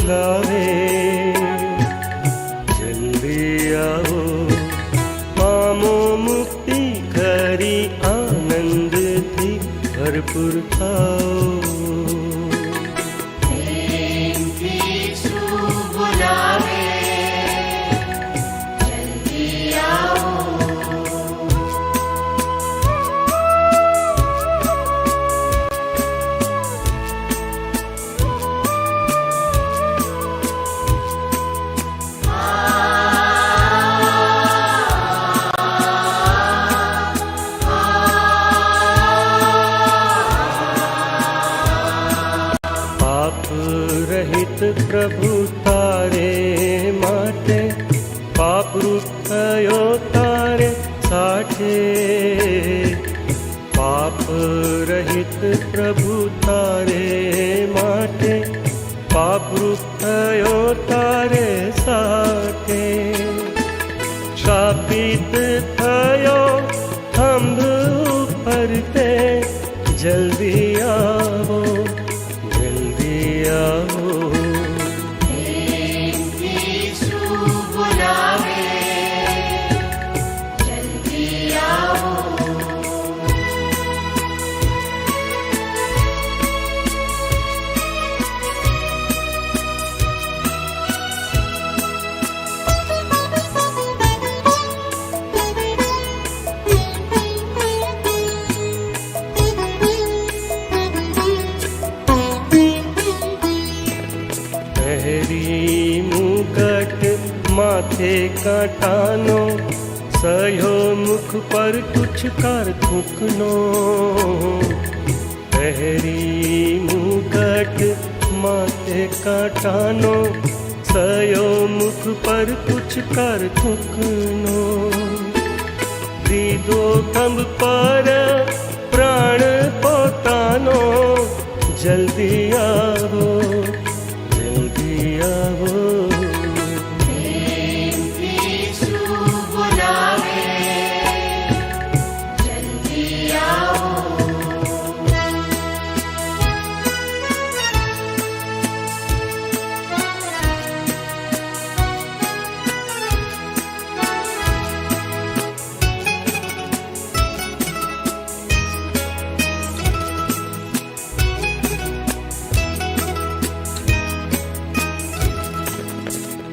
बुलावे। जल्दी आओ पामो मुक्ति खरी आनंद थी भरपूर थाओ। प्रभु तारे माटे पाप रूप थयो तारे साठे। पाप रहित प्रभु तारे माटे पाप रूप थयो तारे साठे। शापित थयो थंभ ऊपर ते जल्दी आओ जल्दी आओ। माथे काटानो सयो मुख पर कुछ कर थूकनो। पहरी मुकट माथे काटानो सयो मुख पर कुछ कर थूकनो। दीदो थंभ पर प्राण पोतानो जल्दी आओ जल्दी आओ।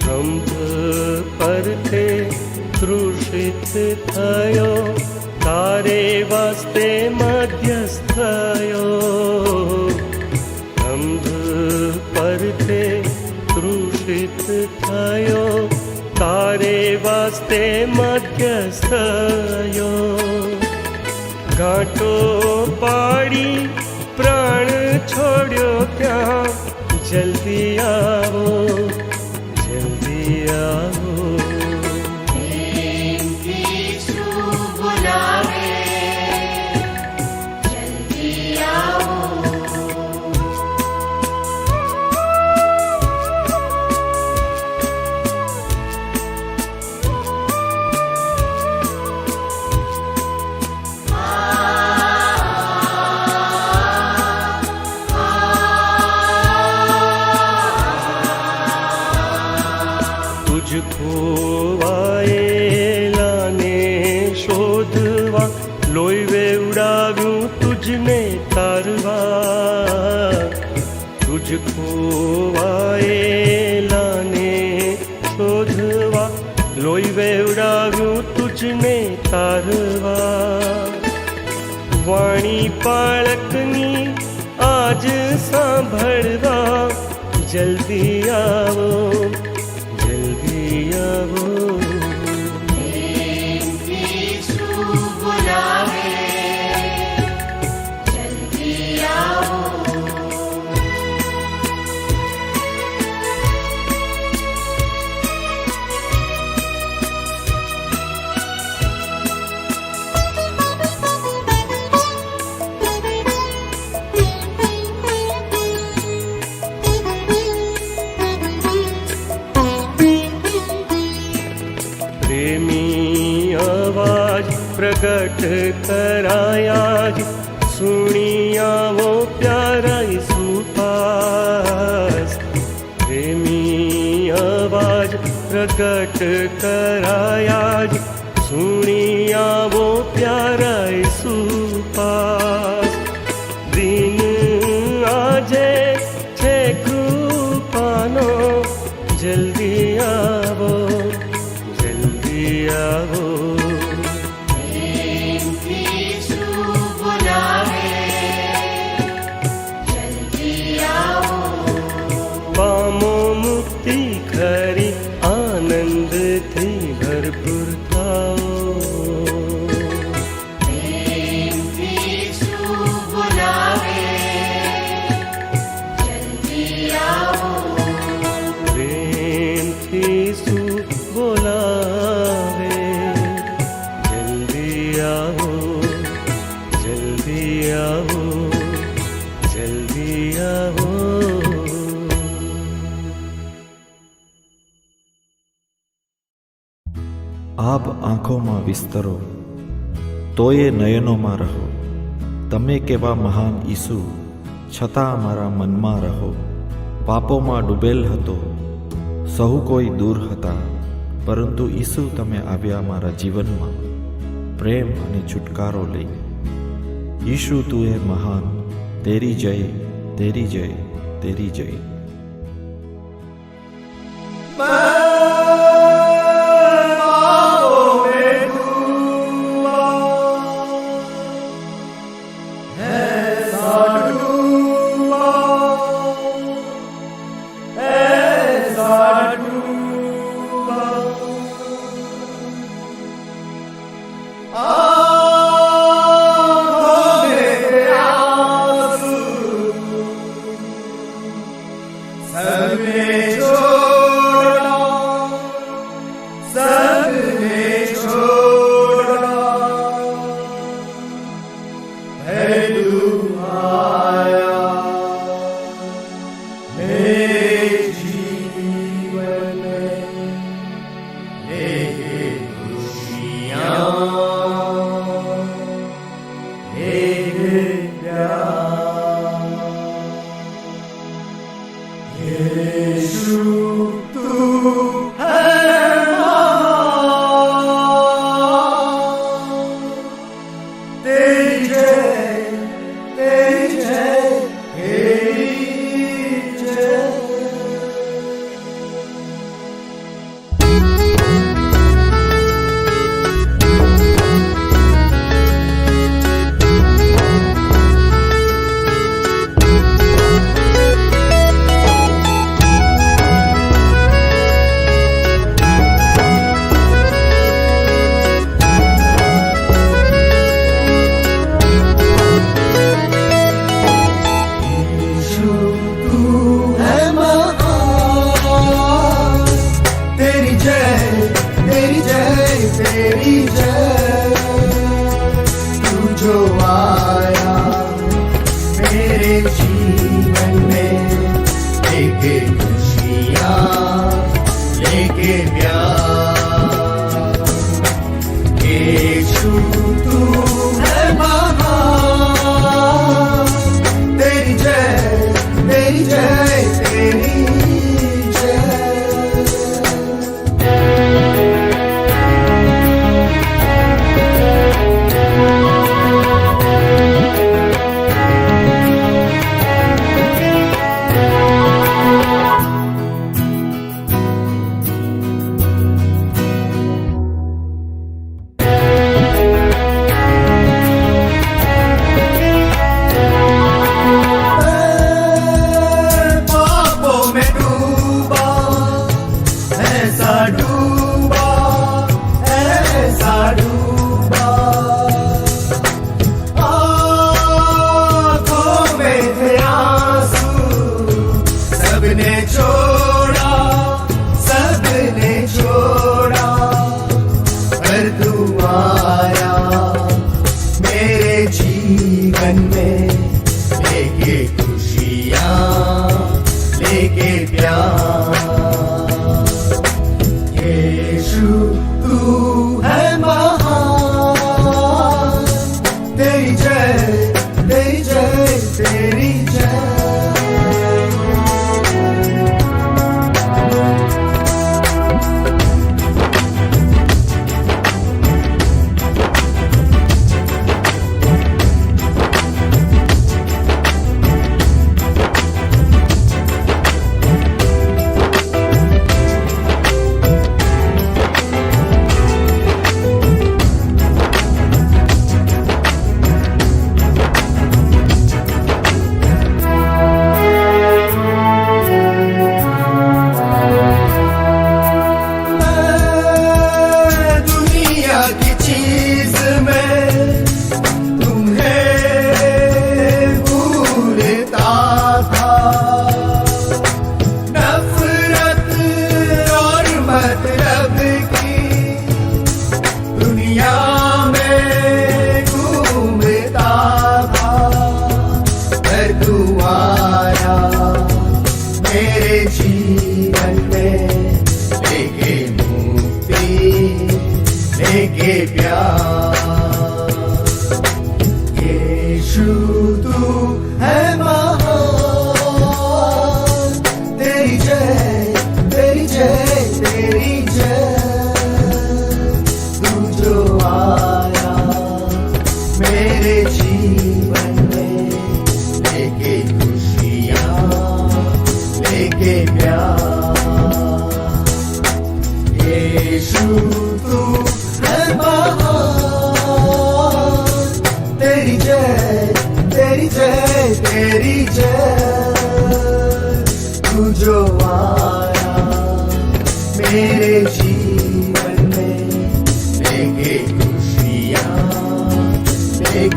थंभ पर थे क्रूषित थयो तारे वास्ते मध्यस्थयो। थंभ पर थे क्रूषित थयो तारे वास्ते मध्यस्थयो। घाटो पाड़ी प्राण छोड़ो क्या जल्दी आओ जल्दी आओ। खोवाएला ने शोधवा लोईवे उड़ाव्यूं तुझने तारवा। तुझ खोवाएला ने शोधवा लोईवे उड़ाव्यूं तुझने तारवा। वाणी पाळकनी आज सांभळवा जल्दी आओ जल्दी आओ। प्रगट करायाज सुनिया वो प्यारा सुपास प्रेमी प्रगट करायाज सुनी आवो प्यारा यीशु पास। दिन आजे छे कृपानो जल्दी आवो जल्दी आवो। पामो मुक्ति खरी आनंद थी भरपूर थाओ। प्रेम थी सु बोलावे जल्दी आओ जल्दी आओ जल्दी आओ। આપ આંખોમાં વિસ્તરો તોય નયનોમાં રહો। તમે કેવા મહાન ઈસુ છતાં મારા મનમાં રહો। પાપોમાં ડૂબેલ હતો સહુ કોઈ દૂર હતા, પરંતુ ઈસુ તમે આવ્યા મારા જીવનમાં પ્રેમ અને છુટકારો લઈ। ઈસુ તું એ મહાન, તેરી જય તેરી જય તેરી જય।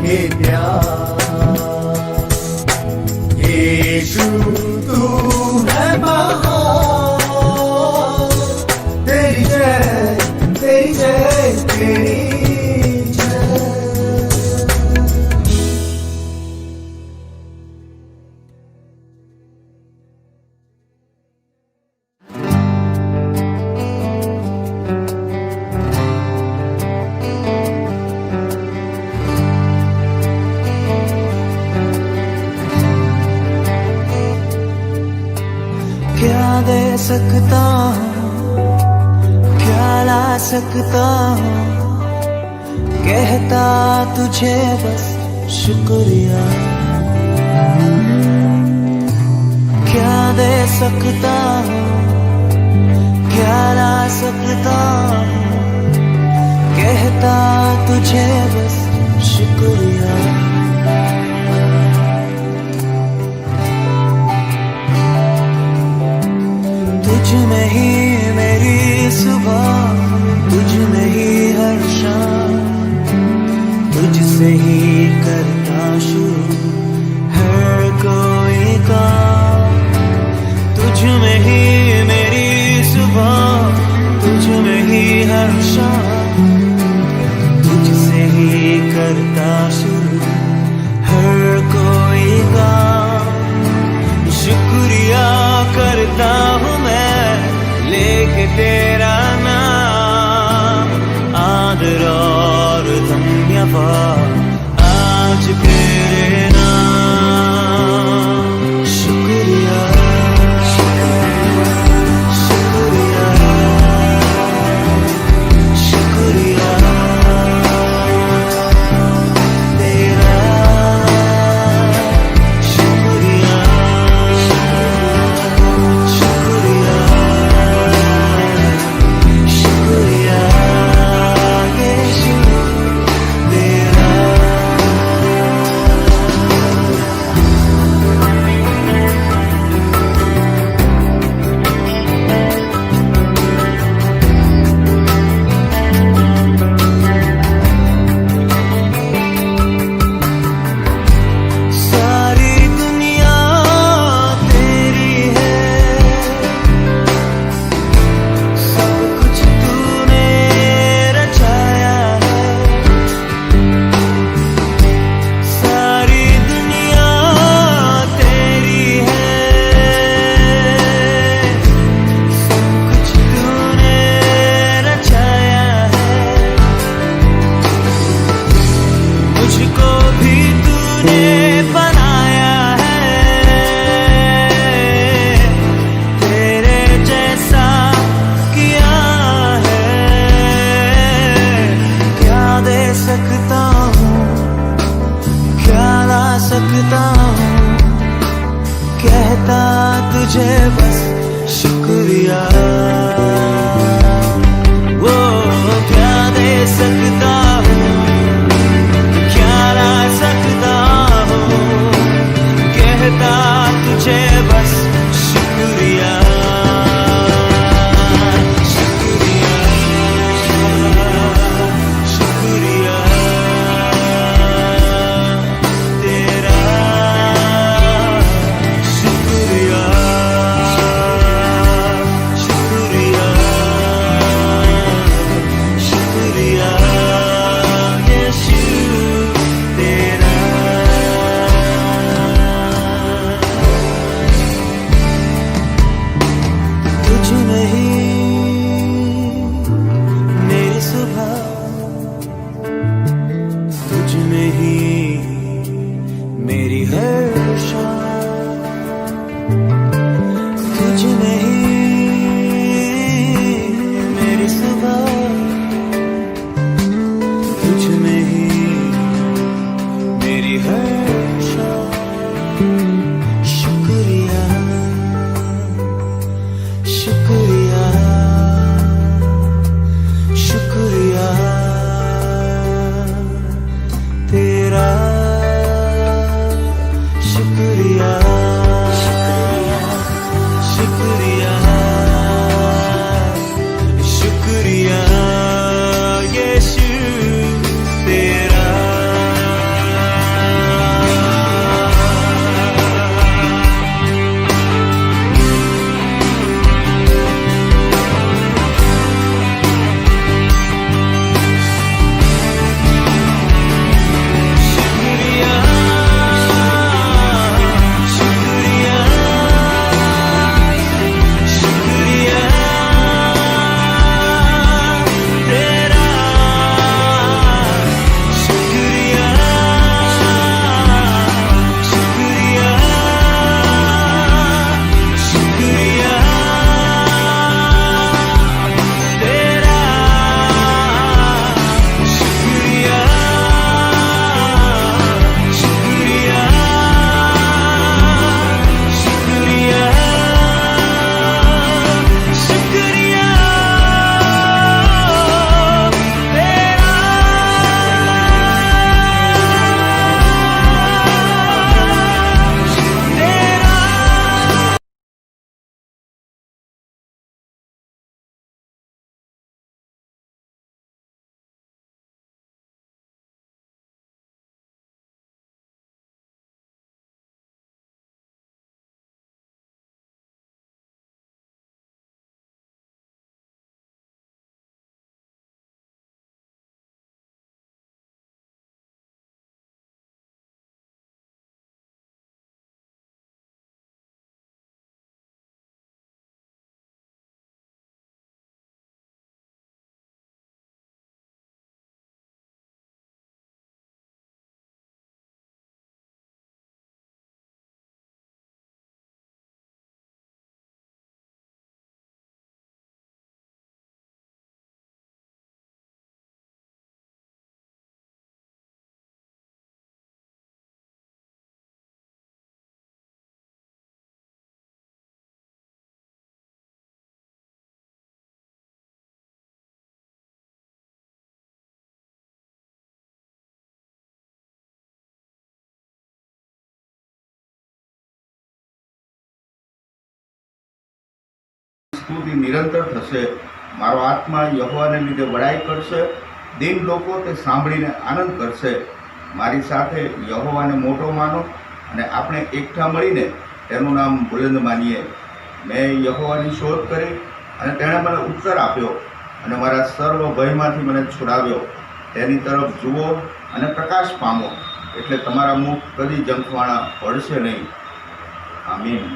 ये प्यार। यीशु तू है महान, तेरी जय तेरी जय तेरी जय। क्या दे सकता हूँ, क्या ला सकता हूँ, कहता तुझे बस शुक्रिया। क्या दे सकता हूँ, क्या ला सकता हूँ, कहता तुझे बस शुक्रिया। तुझ में ही मेरी सुबह, तुझ में ही हर शाम, तुझसे ही करता शुरू हर कोई काम। तुझ में ही मेरी सुबह, तुझ में ही हर शाम, तुझसे ही करता शुरू हर कोई काम। शुक्रिया करता हूँ मैं लेके तेरा नाम, आदर और धन्यवाद आज तेरे नाम। शुक्रिया शुक्रिया शुक्रिया तेरा। शुक्रिया शुक्रिया शुक्रिया यीशु तेरा। सारी दुनिया तेरी है, सब कुछ तूने रचाया है। सारी दुनिया तेरी है, सब कुछ तूने रचाया है। मुझको भी तूने बनाया है, तेरे जैसा किया है। क्या दे सकता हूँ, क्या ला सकता हूँ, कहता तुझे बस शुक्रिया। वो क्या दे सकता हूँ, क्या ला सकता हूँ, कहता तुझे बस शुक्रिया। शुक्रिया शुक्रिया तेरा। शुक्रिया शुक्रिया शुक्रिया यीशु तेरा। तुझ में ही मेरी सुबह, तुझ में ही मेरी हर शाम, तुझ में ही मेरी सुबह, तुझ में ही मेरी हर शाम। शुक्रिया शुक्रिया शुक्रिया तेरा। સ્તુતિ નિરંતર થશે. મારો આત્મા યહોવાને લીધે વડાઈ કરશે. દીન લોકો તે સાંભળીને આનંદ કરશે. મારી સાથે યહોવાને મોટો માનો અને આપણે એકઠા મળીને તેનું નામ બુલંદ માનીએ. મેં યહોવાની શોધ કરી અને તેણે મને ઉત્તર આપ્યો અને મારા સર્વ ભયમાંથી મને છોડાવ્યો. તેની તરફ જુઓ અને પ્રકાશ પામો, એટલે તમારા મુખ કદી ઝંખવાણા પડશે નહીં. આમીન.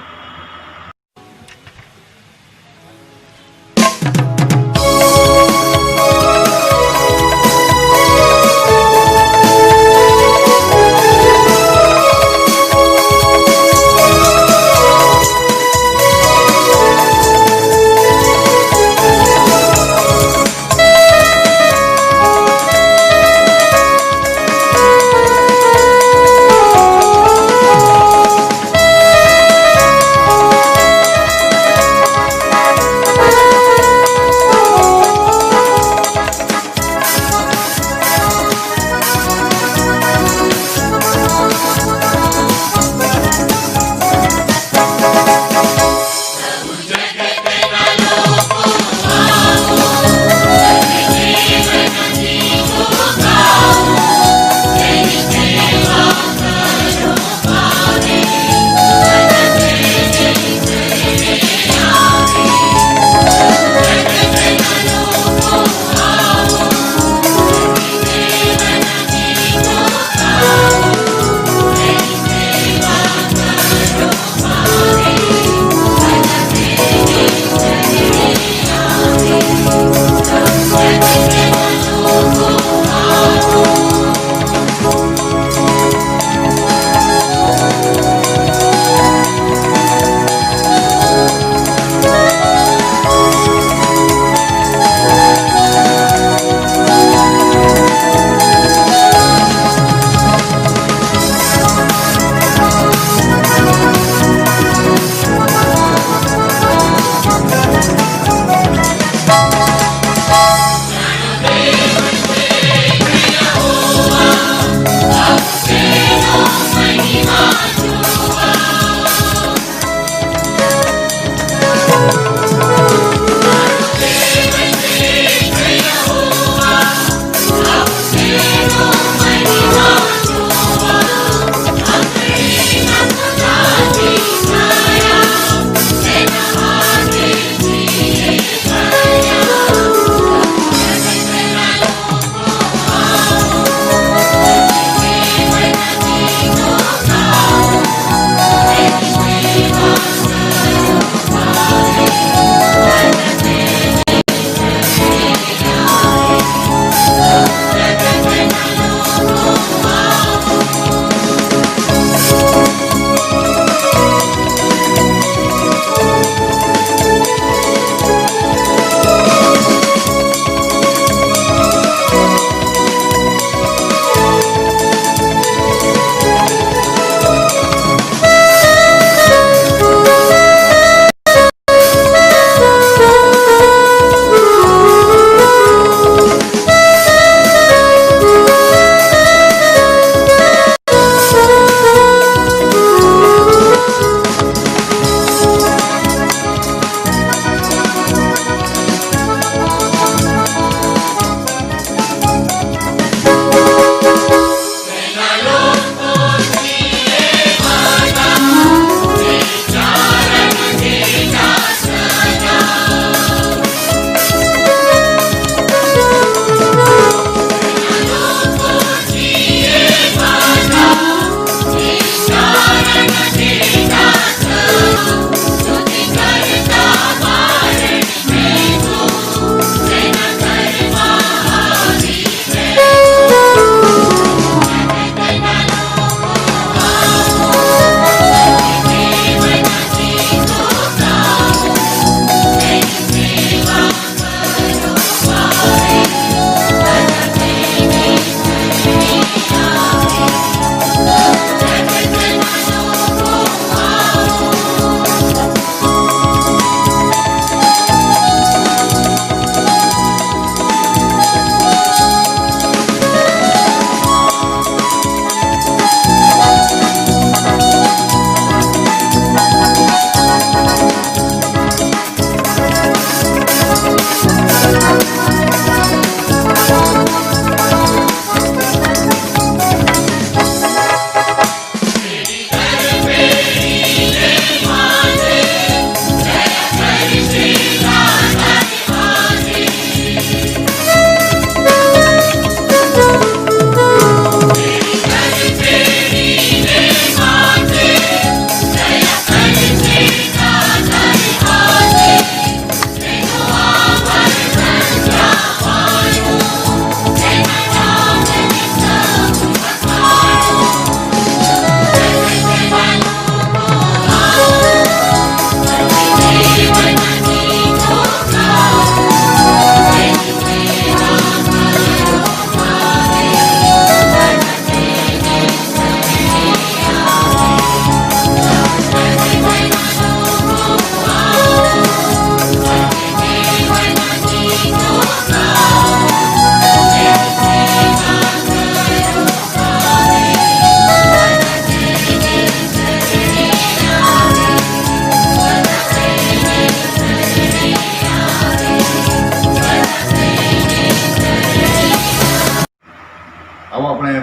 આપણે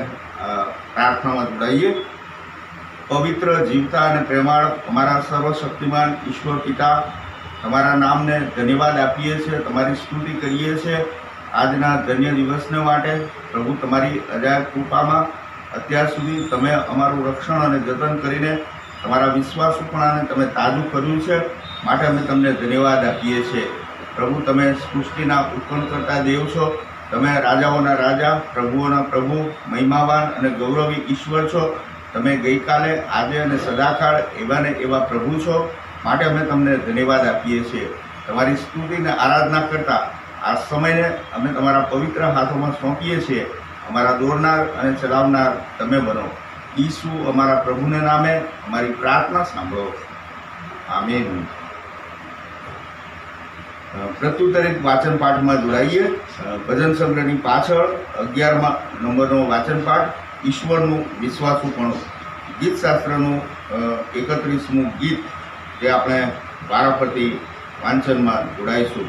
પ્રાર્થનામાં જોડાઈએ. પવિત્ર, જીવતા અને પ્રેમાળ અમારા સર્વશક્તિમાન ઈશ્વર પિતા, તમારા નામને ધન્યવાદ આપીએ છીએ, તમારી સ્તુતિ કરીએ છીએ આજના ધન્ય દિવસને માટે. પ્રભુ, તમારી અજાયબ કૃપામાં અત્યાર સુધી તમે અમારું રક્ષણ અને જતન કરીને તમારા વિશ્વાસુપણાને તમે તાજું કર્યું છે, માટે અમે તમને ધન્યવાદ આપીએ છીએ. પ્રભુ, તમે સૃષ્ટિના ઉત્પન્ન કરતા દેવ છો, તમે રાજાઓના રાજા, પ્રભુઓના પ્રભુ, મહિમાવાન અને ગૌરવી ઈશ્વર છો. તમે ગઈકાલે, આજે અને સદાકાળ એવા ને એવા પ્રભુ છો, માટે અમે તમને ધન્યવાદ આપીએ છીએ. તમારી સ્તુતિને આરાધના કરતા આ સમયને અમે તમારા પવિત્ર હાથોમાં સોંપીએ છીએ. અમારા દોરનાર અને ચલાવનાર તમે બનો. ઈસુ અમારા પ્રભુને નામે અમારી પ્રાર્થના સાંભળો. આમીન. પ્રત્યુત્તરિત વાચન પાઠમાં જોડાઈએ. ભજન સંગ્રહની પાછળ 11મા નંબરનો વાચન પાઠ, ઈશ્વરનું વિશ્વાસુપણું. ગીતશાસ્ત્રનું 31મું ગીત, જે આપણે વારાફરતી વાંચનમાં જોડાઈશું.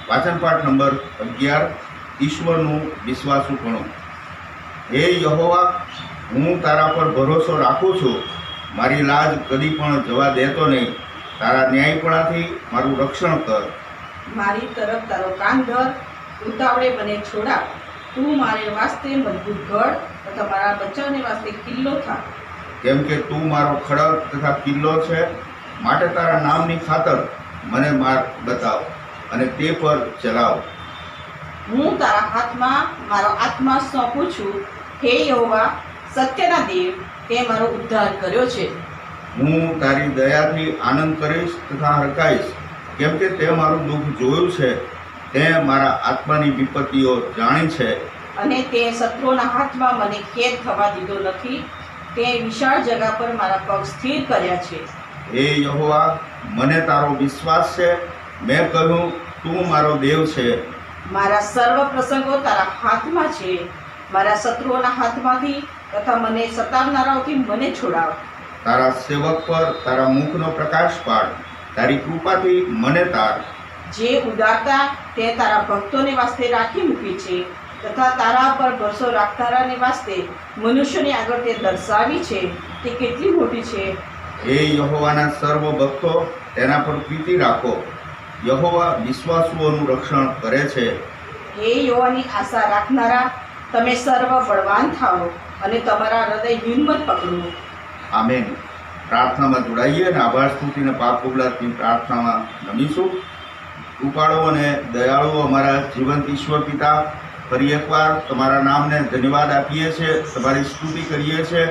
વાચન પાઠ નંબર 11, ઈશ્વરનું વિશ્વાસુપણું. હે યહોવા, હું તારા પર ભરોસો રાખું છું. મારી લાજ કદી પણ જવા દેતો નહીં. તારા ન્યાયપણાથી મારું રક્ષણ કર. મારી તરફ તારો કાન ધર, ઉતાવળે મને છોડા. તું મારે વાસ્તે મજબૂત ગઢ તથા મારા બચાવને વાસ્તે કિલ્લો થા. કેમ કે તું મારો ખડક તથા કિલ્લો છે, માટે તારા નામની ખાતર મને માર્ગ બતાવ અને તે પર ચલાવ. હું તારા હાથમાં મારો આત્મા સોંપું છું. હે યહોવા, સત્યના દેવ, તે મારો ઉદ્ધાર કર્યો છે. હું તારી દયાથી આનંદ કરીશ તથા હરખાઈશ, કેમ કે તે મારું દુઃખ જોયું છે. તે મારા આત્માની વિપત્તિઓ જાણી છે. અને તે શત્રુઓના હાથમાં મને કેદ થવા દીધો નથી. તે વિશાળ જગા પર મારા પગ સ્થિર કર્યા છે. હે યહોવા, મને તારો વિશ્વાસ છે. મેં કહ્યું, તું મારો દેવ છે. મારા સર્વ પ્રસંગો તારા હાથમાં છે. મારા શત્રુઓના હાથમાંથી તથા મને સતાવનારાઓથી મને છોડાવ. તારા સેવક પર તારા મુખનો પ્રકાશ પાડ. તારી કૃપાથી મને તાર. જે ઉદારતા તે તારા ભક્તોને વાસ્તે રાખી મૂકી છે તથા તારા પર ભરોસો રાખનારાને વાસ્તે મનુષ્યની આગળ તે દર્શાવી છે, તે કેટલી મોટી છે. હે યહોવાના સર્વ ભક્તો, તેના પર પ્રીતિ રાખો. યહોવા વિશ્વાસુઓનું રક્ષણ કરે છે. હે યહોવાની આશા રાખનારા, તમે સર્વ બળવાન થાઓ અને તમારા હૃદય હિંમત પકડો. આમેન. પ્રાર્થનામાં જોડાઈએ અને આભાર સ્તુતિને પાપ કબૂલાતની પ્રાર્થનામાં નમીશું. કૃપાળુ અને દયાળુ અમારા જીવંત ઈશ્વર પિતા, ફરી એકવાર તમારા નામને ધન્યવાદ આપીએ છીએ, તમારી સ્તુતિ કરીએ છીએ.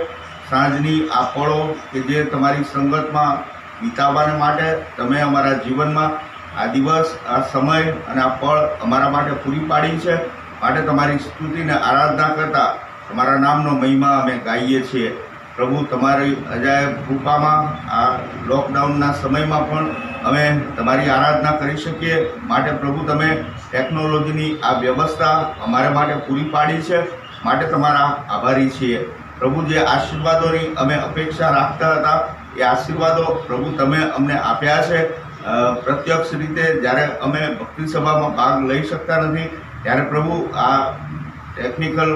સાંજની આ પળો કે જે તમારી સંગતમાં વિતાવવાને માટે તમે અમારા જીવનમાં આ દિવસ, આ સમય અને આ પળ અમારા માટે પૂરી પાડી છે, માટે તમારી સ્તુતિને આરાધના કરતા તમારા નામનો મહિમા અમે ગાઈએ છીએ. પ્રભુ, તમારી અજાયબ કૃપામાં આ લોકડાઉનના સમયમાં પણ અમે તમારી આરાધના કરી શકીએ, માટે પ્રભુ તમે ટેકનોલોજીની આ વ્યવસ્થા અમારા માટે પૂરી પાડી છે, માટે તમારા આભારી છીએ. પ્રભુ, જે આશીર્વાદોની અમે અપેક્ષા રાખતા હતા એ આશીર્વાદો પ્રભુ તમે અમને આપ્યા છે. પ્રત્યક્ષ રીતે જ્યારે અમે ભક્તિ સભામાં ભાગ લઈ શકતા નથી, ત્યારે પ્રભુ આ ટેકનિકલ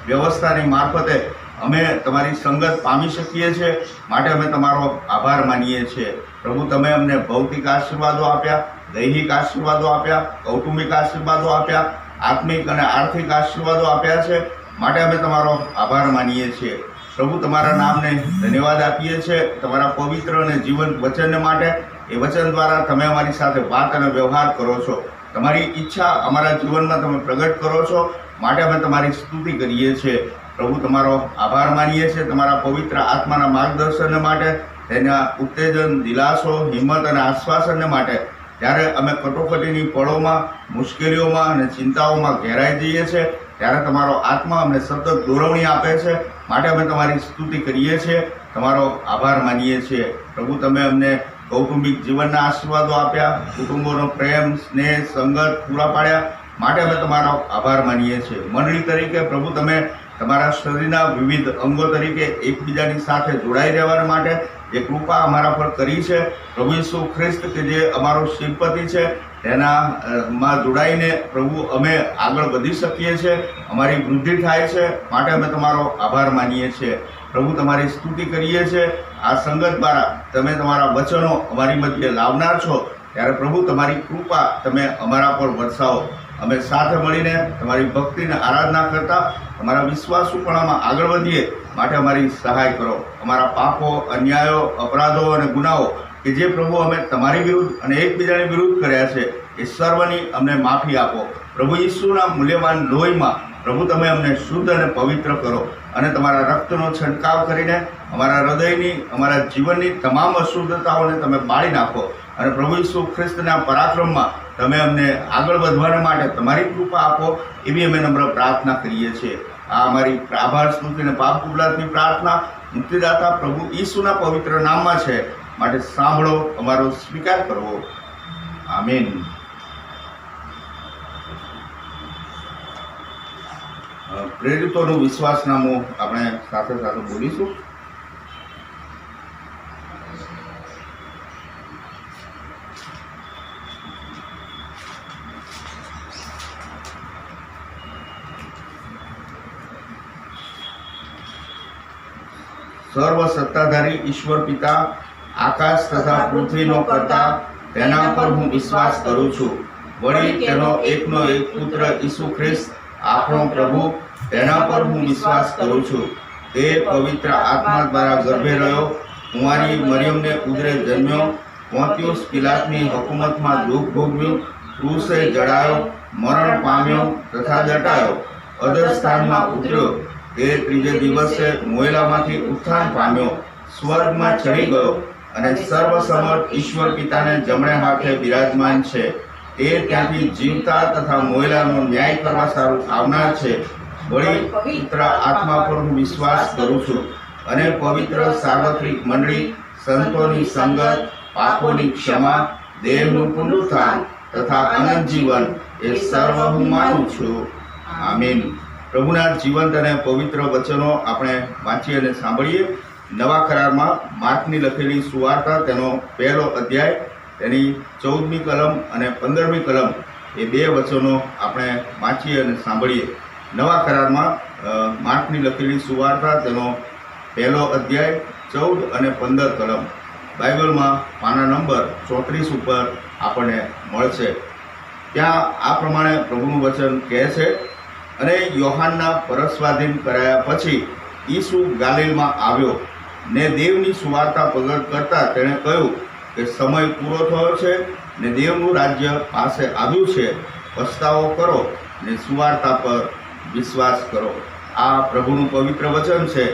વ્યવસ્થાની મારફતે અમે તમારી સંગત પામી શકીએ છીએ, માટે અમે તમારો આભાર માનીએ છીએ. પ્રભુ, તમે અમને ભૌતિક આશીર્વાદો આપ્યા, દૈહિક આશીર્વાદો આપ્યા, કૌટુંબિક આશીર્વાદો આપ્યા, આત્મિક અને આર્થિક આશીર્વાદો આપ્યા છે, માટે અમે તમારો આભાર માનીએ છીએ. પ્રભુ, તમારા નામને ધન્યવાદ આપીએ છીએ તમારા પવિત્ર અને જીવંત વચનને માટે. એ વચન દ્વારા તમે અમારી સાથે વાત અને વ્યવહાર કરો છો. તમારી ઈચ્છા અમારા જીવનમાં તમે પ્રગટ કરો છો, માટે અમે તમારી સ્તુતિ કરીએ છીએ. પ્રભુ, તમારો આભાર માનીએ છીએ તમારા પવિત્ર આત્માના માર્ગદર્શનને માટે, તેના ઉત્તેજન, દિલાસો, હિંમત અને આશ્વાસનને માટે. જ્યારે અમે કટોકટીની પળોમાં, મુશ્કેલીઓમાં અને ચિંતાઓમાં ઘેરાઈ જઈએ છીએ, ત્યારે તમારો આત્મા અમને સતત દોરવણી આપે છે, માટે અમે તમારી સ્તુતિ કરીએ છીએ, તમારો આભાર માનીએ છીએ. પ્રભુ, તમે અમને કૌટુંબિક જીવનના આશીર્વાદો આપ્યા, કુટુંબોનો પ્રેમ, સ્નેહ, સંગત પૂરા પાડ્યા, માટે અમે તમારો આભાર માનીએ છીએ. મંડળી તરીકે પ્રભુ તમે તમારા શરીરના વિવિધ અંગો તરીકે એકબીજાની સાથે જોડાઈ રહેવા માટે જે કૃપા અમારા પર કરી છે, પ્રભુ ઈસુ ખ્રિસ્ત કે જે અમારો શિરપતિ છે, માં જોડાઈને પ્રભુ અમે આગળ વધી શકીએ છીએ, અમારી વૃદ્ધિ થાય છે, માટે અમે તમારો આભાર માનીએ છીએ. પ્રભુ તમારી સ્તુતિ કરીએ છીએ. આ સંગત દ્વારા તમે તમારા વચનો અમારી મધ્યે લાવનાર છો, ત્યારે પ્રભુ તમારી કૃપા તમે અમારા પર વરસાવો. અમે સાથે મળીને તમારી ભક્તિને આરાધના કરતા અમારા વિશ્વાસુપણામાં આગળ વધીએ, માટે અમારી સહાય કરો. અમારા પાપો, અન્યાયો, અપરાધો અને ગુનાઓ કે જે પ્રભુ અમે તમારી વિરુદ્ધ અને એકબીજાની વિરુદ્ધ કર્યા છે, એ સર્વની અમને માફી આપો. પ્રભુ ઈસુના મૂલ્યવાન લોહીમાં પ્રભુ તમે અમને શુદ્ધ અને પવિત્ર કરો અને તમારા રક્તનો છંટકાવ કરીને અમારા હૃદયની, અમારા જીવનની તમામ અશુદ્ધતાઓને તમે બાળી નાખો અને પ્રભુ ઈસુ ખ્રિસ્તના પરાક્રમમાં તમે અમને આગળ વધવાને માટે તમારી કૃપા આપો, એવી અમે નમ્ર પ્રાર્થના કરીએ છીએ. આ અમારી આભાર, સ્તુતિ અને પાપ કબૂલાતની પ્રાર્થના મુક્તિદાતા પ્રભુ ઈસુના પવિત્ર નામમાં છે, માટે સાંભળો, અમારો સ્વીકાર કરવો. આમીન. પ્રેરિતોનું વિશ્વાસનામું આપણે સાથે સાથે બોલીશું. સર્વ સત્તાધારી ઈશ્વર પિતા, આકાશ તથા પૃથ્વીનો કરતા, તેના પર હું વિશ્વાસ કરું છું. વળી તેનો એકનો એક પુત્ર ઈસુ ખ્રિસ્ત આપણો પ્રભુ, તેના પર હું વિશ્વાસ કરું છું. તે પવિત્ર આત્મા દ્વારા ગર્ભે રહ્યો, કુંવારી મરિયમને ઉદરે જન્મ્યો, પોન્તિયુસ પિલાતની હુકુમતમાં દુઃખ ભોગવ્યું, ક્રૂસે જડાયો, મરણ પામ્યો તથા દટાયો, અધરસ્થાનમાં ઉતર્યો. તે ત્રીજે દિવસે મોયેલામાંથી ઉત્થાન પામ્યો, સ્વર્ગમાં ચડી ગયો અને સર્વસમર્થ ઈશ્વર પિતાને જમણે હાથે બિરાજમાન છે. તે ત્યાંથી જીવતા તથા મોયેલાનો ન્યાય કરવા સારું આવનાર છે. વળી પુત્ર આત્મા પર હું વિશ્વાસ કરું છું અને પવિત્ર સાર્વત્રિક મંડળી, સંતોની સંગત, પાપોની ક્ષમા, દેહનું પુનરુત્થાન તથા અનંત જીવન એ સર્વ હું માનું છું. આમીન. પ્રભુના જીવંત અને પવિત્ર વચનો આપણે વાંચીએ અને સાંભળીએ. નવા કરારમાં માર્કની લખેલી સુવાર્તા, તેનો 1લો અધ્યાય, તેની 14મી કલમ અને 15મી કલમ, એ 2 વચનો આપણે વાંચીએ અને સાંભળીએ. નવા કરારમાં માર્કની લખેલી સુવાર્તા, તેનો 1લો અધ્યાય, 14 અને 15 કલમ, બાઇબલમાં પાના નંબર 34 ઉપર આપણને મળશે. ત્યાં આ પ્રમાણે પ્રભુનું વચન કહે છે: અને યોહાનના પરસ્વાધીન કરાયા પછી ઈસુ ગાલિલમાં આવ્યો ને દેવની સુવાર્તા પ્રગટ કરતા તેણે કહ્યું કે સમય પૂરો થયો છે ને દેવનું રાજ્ય પાસે આવ્યું છે. પસ્તાવો કરો ને સુવાર્તા પર વિશ્વાસ કરો. આ પ્રભુનું પવિત્ર વચન છે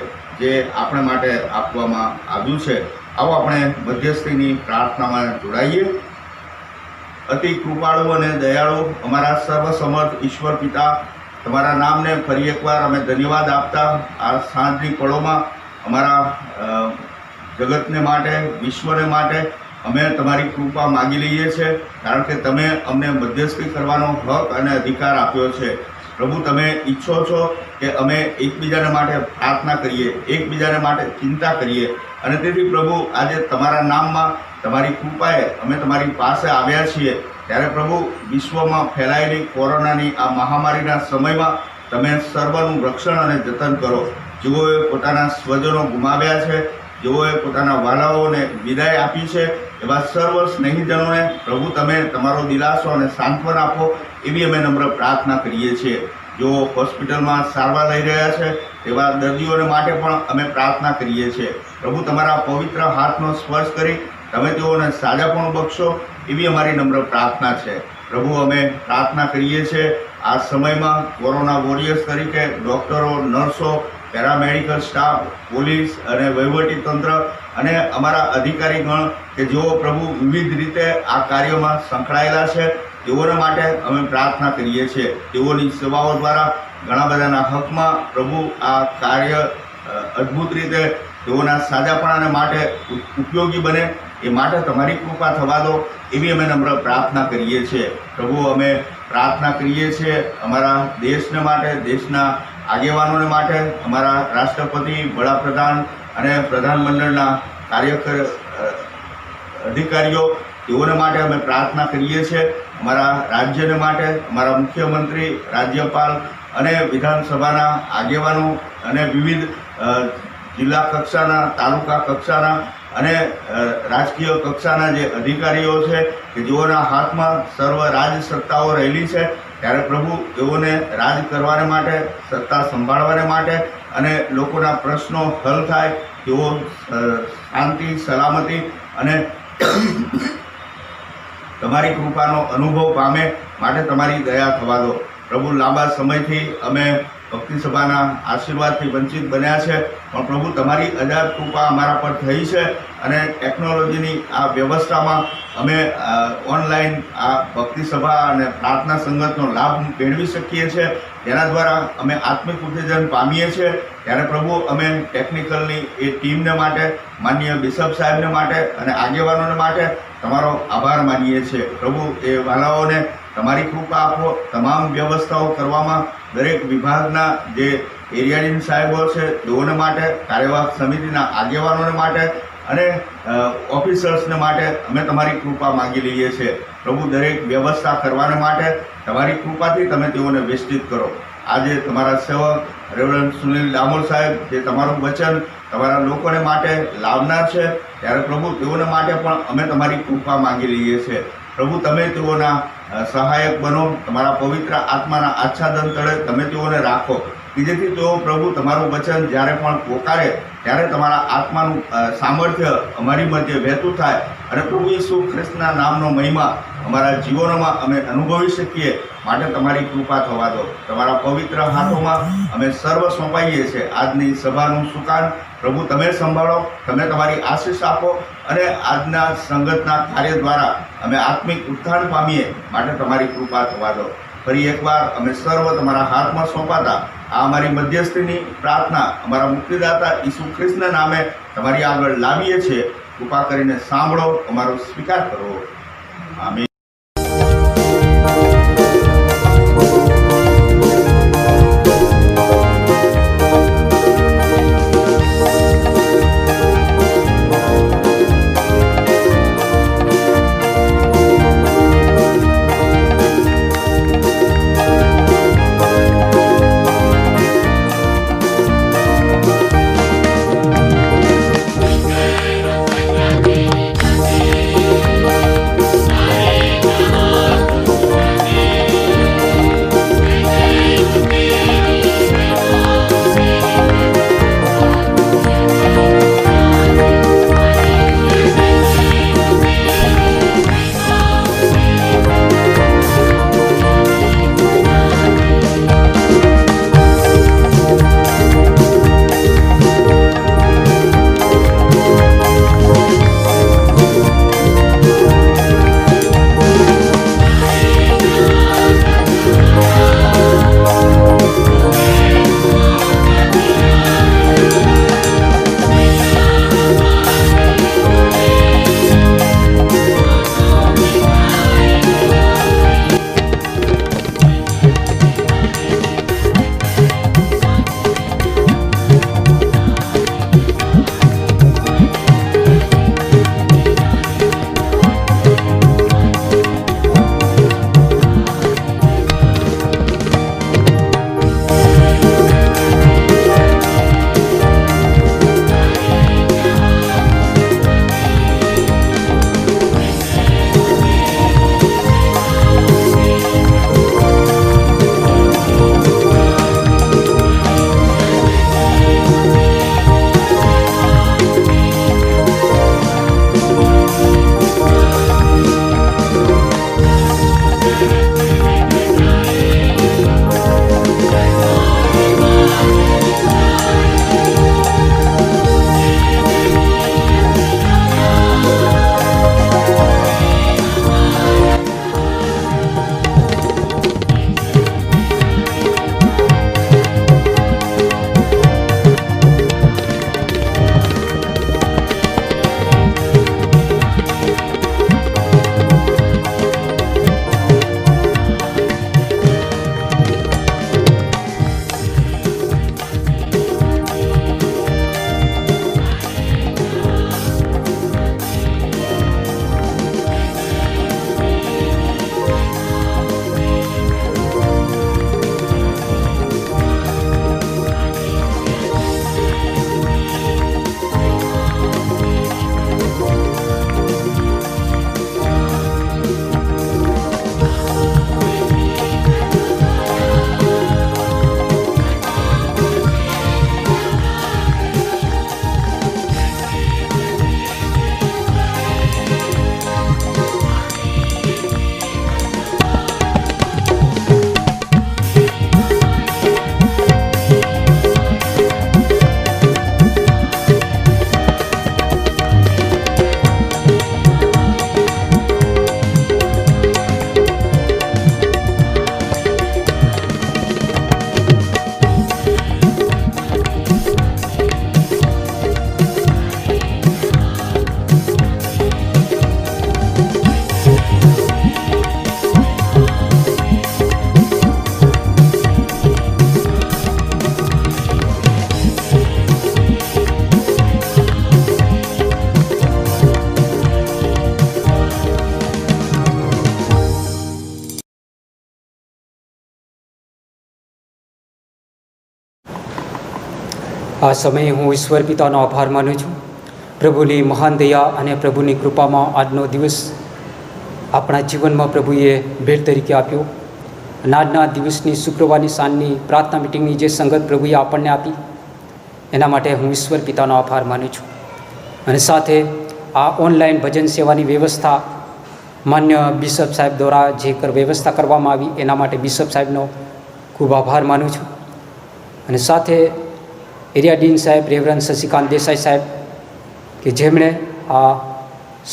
જે આપણે માટે આપવામાં આવ્યું છે. આવો આપણે મધ્યસ્થીની પ્રાર્થનામાં જોડાઈએ. અતિ કૃપાળુ અને દયાળુ અમારા સર્વસમર્થ ઈશ્વર પિતા, તમારા નામને ફરી એકવાર અમે ધન્યવાદ આપતા આ સાંજની પળોમાં અમારા જગતને માટે, વિશ્વને માટે અમે તમારી કૃપા માગી લઈએ છીએ, કારણ કે તમે અમને મધ્યસ્થી કરવાનો હક અને અધિકાર આપ્યો છે. પ્રભુ, તમે ઈચ્છો છો કે અમે એકબીજાને માટે પ્રાર્થના કરીએ, એકબીજાને માટે ચિંતા કરીએ, અને તેથી પ્રભુ આજે તમારા નામમાં, તમારી કૃપાએ અમે તમારી પાસે આવ્યા છીએ. ત્યારે પ્રભુ, વિશ્વમાં ફેલાયેલી કોરોનાની આ મહામારીના સમયમાં તમે સર્વનું રક્ષણ અને જતન કરો. જેઓએ પોતાના સ્વજનો ગુમાવ્યા છે, જેઓએ પોતાના વાલાઓને વિદાય આપી છે, એવા સર્વ સ્નેહીજનોને પ્રભુ તમે તમારો દિલાસો અને સાંત્વન આપો, એવી અમે નમ્ર પ્રાર્થના કરીએ છીએ. જેઓ હોસ્પિટલમાં સારવાર લઈ રહ્યા છે, તેવા દર્દીઓને માટે પણ અમે પ્રાર્થના કરીએ છીએ. પ્રભુ, તમારા પવિત્ર હાથનો સ્પર્શ કરી તમે તેઓને સાજાપણું બક્ષો, એવી અમારી નમ્ર પ્રાર્થના છે. પ્રભુ, અમે પ્રાર્થના કરીએ છીએ આ સમયમાં કોરોના વોરિયર્સ તરીકે ડૉક્ટરો, નર્સો, પેરામેડિકલ સ્ટાફ, પોલીસ અને વહીવટી તંત્ર અને અમારા અધિકારીગણ કે જેઓ પ્રભુ વિવિધ રીતે આ કાર્યમાં સંકળાયેલા છે, તેઓને માટે અમે પ્રાર્થના કરીએ છીએ. તેઓની સેવાઓ દ્વારા ઘણા બધાના હકમાં પ્રભુ આ કાર્ય અદ્ભુત રીતે તેઓના સાજાપણાને માટે ઉપયોગી બને, એ માટે તમારી કૃપા થવા દો, એવી અમે નમ્ર પ્રાર્થના કરીએ છીએ. પ્રભુ, અમે પ્રાર્થના કરીએ છીએ અમારા દેશને માટે, દેશના આગેવાનોને માટે, અમારા રાષ્ટ્રપતિ, વડાપ્રધાન અને પ્રધાનમંડળના કાર્યકર અધિકારીઓ, તેઓને માટે અમે પ્રાર્થના કરીએ છીએ. અમારા રાજ્યને માટે અમારા મુખ્યમંત્રી, રાજ્યપાલ અને વિધાનસભાના આગેવાનો અને વિવિધ જિલ્લા કક્ષાના, તાલુકા કક્ષાના અને રાજકીય કક્ષાના જે અધિકારીઓ છે કે જેઓના હાથમાં સર્વ રાજ સત્તાઓ રહેલી છે, ત્યારે પ્રભુ તેઓને રાજ કરવાને માટે, સત્તા સંભાળવાને માટે અને લોકોના પ્રશ્નો હલ થાય, તેઓ શાંતિ, સલામતી અને તમારી કૃપાનો અનુભવ પામે માટે તમારી દયા થવા દો. પ્રભુ, લાંબા સમયથી અમે ભક્તિ સભાના આશીર્વાદથી વંચિત બન્યા છે, પણ પ્રભુ તમારી અજાત કૃપા અમારા પર થઈ છે અને ટેકનોલોજીની આ વ્યવસ્થામાં અમે ઓનલાઈન આ ભક્તિ સભા અને પ્રાર્થના સંગતનો લાભ મેળવી શકીએ છીએ, તેના દ્વારા અમે આત્મિક ઉત્તેજન પામીએ છીએ. ત્યારે પ્રભુ, અમે ટેકનિકલની એ ટીમને માટે, માનનીય બિશપ સાહેબને માટે અને આગેવાનોને માટે તમારો આભાર માનીએ છીએ. પ્રભુ, એ વાલાઓને તમારી કૃપા આપો. તમામ વ્યવસ્થાઓ કરવામાં દરેક વિભાગના જે એરિયાડીન સાહેબો છે તેઓને માટે, કાર્યવાહક સમિતિના આગેવાનોને માટે અને ઓફિસર્સને માટે અમે તમારી કૃપા માગી લઈએ છીએ. પ્રભુ, દરેક વ્યવસ્થા કરવાને માટે તમારી કૃપાથી તમે તેઓને વિસ્તૃત કરો. આજે તમારા સેવક રેવરન્ડ સુનિલ ડામોર સાહેબ જે તમારું વચન તમારા લોકોને માટે લાવનાર છે, ત્યારે પ્રભુ તેઓને માટે પણ અમે તમારી કૃપા માગી લઈએ છીએ. પ્રભુ, તમે તેઓના સહાયક બનો, તમારા પવિત્ર આત્માના આચ્છાદન તળે તમે તેઓને રાખો, કે જેથી તેઓ પ્રભુ તમારું વચન જ્યારે પણ પોકારે ત્યારે તમારા આત્માનું સામર્થ્ય અમારી મધ્ય વહેતું થાય અને પ્રભુ ઈસુ ખ્રિસ્તના નામનો મહિમા અમારા જીવનોમાં અમે અનુભવી શકીએ, માટે તમારી કૃપા થવા દો. તમારા પવિત્ર હાથોમાં અમે સર્વ સોંપાઈએ છીએ. આજની સભાનું સુકાન પ્રભુ તમે સંભાળો, તમે તમારી આશીષ આપો અને આજના સંગતના કાર્ય દ્વારા અમે આત્મિક ઉત્થાન પામીએ, માટે તમારી કૃપા થવા દો. ફરી એકવાર અમે સર્વ તમારા હાથમાં સોંપાતા આ અમારી મધ્યસ્થીની પ્રાર્થના અમારા મુક્તિદાતા ઈસુ ખ્રિસ્તના નામે તમારી આગળ લાવીએ છીએ. કૃપા કરીને સાંભળો, અમારો સ્વીકાર કરો. આમીન. Hare આ સમયે હું ઈશ્વર પિતાનો આભાર માનું છું. પ્રભુની મહાન દયા અને પ્રભુની કૃપામાં આજનો દિવસ આપણા જીવનમાં પ્રભુએ ભેટ તરીકે આપ્યો. અને આજના દિવસની શુક્રવારની સાંજની પ્રાર્થના મિટિંગની જે સંગત પ્રભુએ આપણને આપી એના માટે હું ઈશ્વર પિતાનો આભાર માનું છું. અને સાથે આ ઓનલાઈન ભજન સેવાની વ્યવસ્થા માન્ય બિશપ સાહેબ દ્વારા જે વ્યવસ્થા કરવામાં આવી એના માટે બિશપ સાહેબનો ખૂબ આભાર માનું છું. અને સાથે એરિયા ડીન સાહેબ રેવરન્ડ શશિકાંત દેસાઈ સાહેબ કે જેમણે આ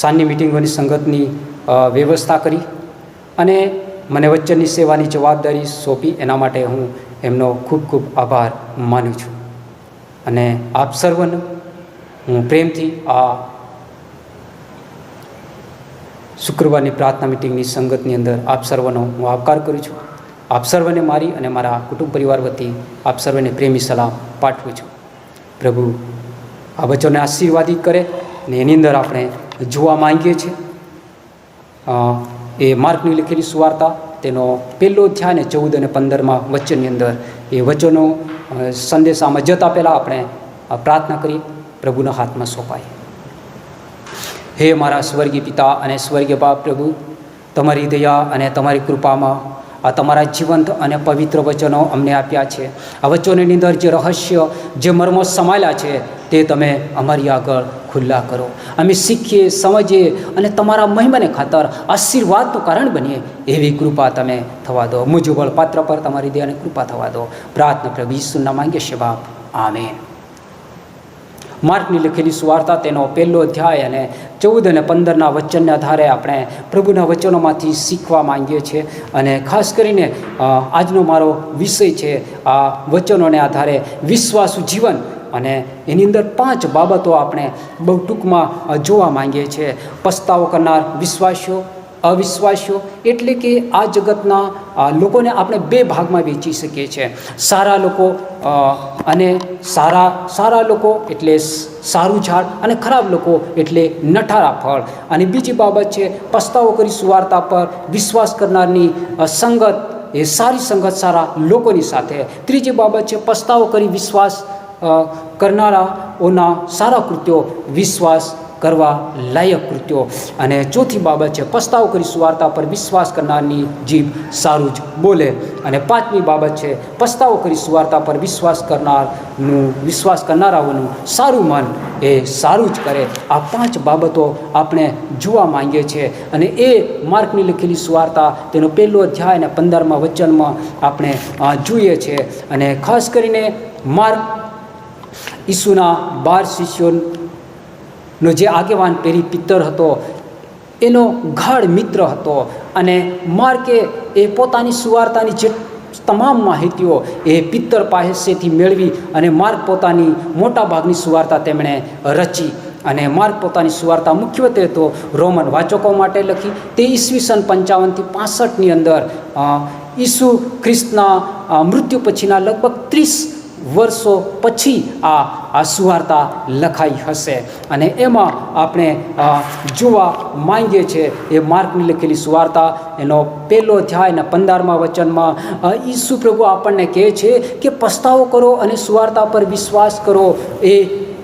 સાંજની મિટિંગોની સંગતની વ્યવસ્થા કરી અને મને વચનની સેવાની જવાબદારી સોંપી એના માટે હું એમનો ખૂબ ખૂબ આભાર માનું છું. અને આપ સર્વનો હું પ્રેમથી આ શુક્રવારની પ્રાર્થના મિટિંગની સંગતની અંદર આપ સર્વનો હું આવકાર કરું છું. આપ સર્વને મારી અને મારા કુટુંબ પરિવાર વતી આપ સર્વને પ્રેમી સલામ પાઠવું છું. પ્રભુ આ વચનને આશીર્વાદિત કરે અને એની અંદર આપણે જોવા માંગીએ છીએ એ માર્કની લખેલી સુવાર્તા તેનો પહેલો અધ્યાય અને 14 અને 15માં વચનની અંદર એ વચનો સંદેશામાં જતા પહેલાં આપણે પ્રાર્થના કરી પ્રભુના હાથમાં સોંપાય. હે મારા સ્વર્ગીય પિતા અને સ્વર્ગીય બાપ પ્રભુ, તમારી દયા અને તમારી કૃપામાં આ તમારા જીવંત અને પવિત્ર વચનો અમને આપ્યા છે. આ વચનોની અંદર જે રહસ્ય જે મર્મો સમાયેલા છે તે તમે અમારી આગળ ખુલ્લા કરો. અમે શીખીએ, સમજીએ અને તમારા મહિમાને ખાતર આશીર્વાદનું કારણ બનીએ એવી કૃપા તમે થવા દો. મુજબળ પાત્ર પર તમારી દયાની કૃપા થવા દો. પ્રાર્થના પ્રભુ ઈસુના માંગીએ છીએ બાપ, આમેન. માર્કની લખેલી સુવાર્તા તેનો પહેલો અધ્યાય અને 14 અને 15ના વચનના આધારે આપણે પ્રભુના વચનોમાંથી શીખવા માંગીએ છીએ. અને ખાસ કરીને આજનો મારો વિષય છે આ વચનોને આધારે વિશ્વાસુ જીવન. અને એની અંદર 5 બાબતો આપણે બહુ ટૂંકમાં જોવા માંગીએ છીએ. પસ્તાવો કરનાર વિશ્વાસીઓ, અવિશ્વાસીઓ, એટલે કે આ જગતના લોકોને આપણે 2 ભાગમાં વહેંચી શકીએ છીએ. સારા લોકો અને સારા લોકો એટલે સારું ઝાડ અને ખરાબ લોકો એટલે નઠારા ફળ. અને બીજી બાબત છે પસ્તાવો કરી સુવાર્તા પર વિશ્વાસ કરનારની સંગત, એ સારી સંગત સારા લોકોની સાથે. ત્રીજી બાબત છે પસ્તાવો કરી વિશ્વાસ કરનારાઓના સારા કૃત્યો, વિશ્વાસ કરવા લાયક કૃત્યો. અને ચોથી બાબત છે પસ્તાવો કરી સુવાર્તા પર વિશ્વાસ કરનારની જીભ સારું જ બોલે. અને 5મી બાબત છે પસ્તાવો કરી સુવાર્તા પર વિશ્વાસ કરનારાઓનું સારું મન એ સારું જ કરે. આ 5 બાબતો આપણે જોવા માંગીએ છીએ. અને એ માર્કની લખેલી સુવાર્તા તેનો પહેલો અધ્યાય અને 15મા વચનમાં આપણે જોઈએ છીએ. અને ખાસ કરીને માર્ક ઈસુના 12 શિષ્યોનો જે આગેવાન પેરી પિત્તર હતો એનો ગાઢ મિત્ર હતો. અને માર્કે એ પોતાની સુવાર્તાની જે તમામ માહિતીઓ એ પિત્તર પાસેથી મેળવી અને માર્ક પોતાની મોટાભાગની સુવાર્તા તેમણે રચી. અને માર્ક પોતાની સુવાર્તા મુખ્યત્વે તો રોમન વાચકો માટે લખી. તે ઈસવીસન 55 થી 65ની અંદર ઈસુ ખ્રિસ્તના મૃત્યુ પછીના લગભગ 30 વર્ષો પછી આ સુવાર્તા લખાઈ હશે. અને એમાં આપણે જોવા માંગીએ છીએ એ માર્કની લખેલી સુવાર્તા એનો પહેલો અધ્યાય અને 15મા વચનમાં ઈસુ પ્રભુ આપણને કહે છે કે પસ્તાવો કરો અને સુવાર્તા પર વિશ્વાસ કરો. એ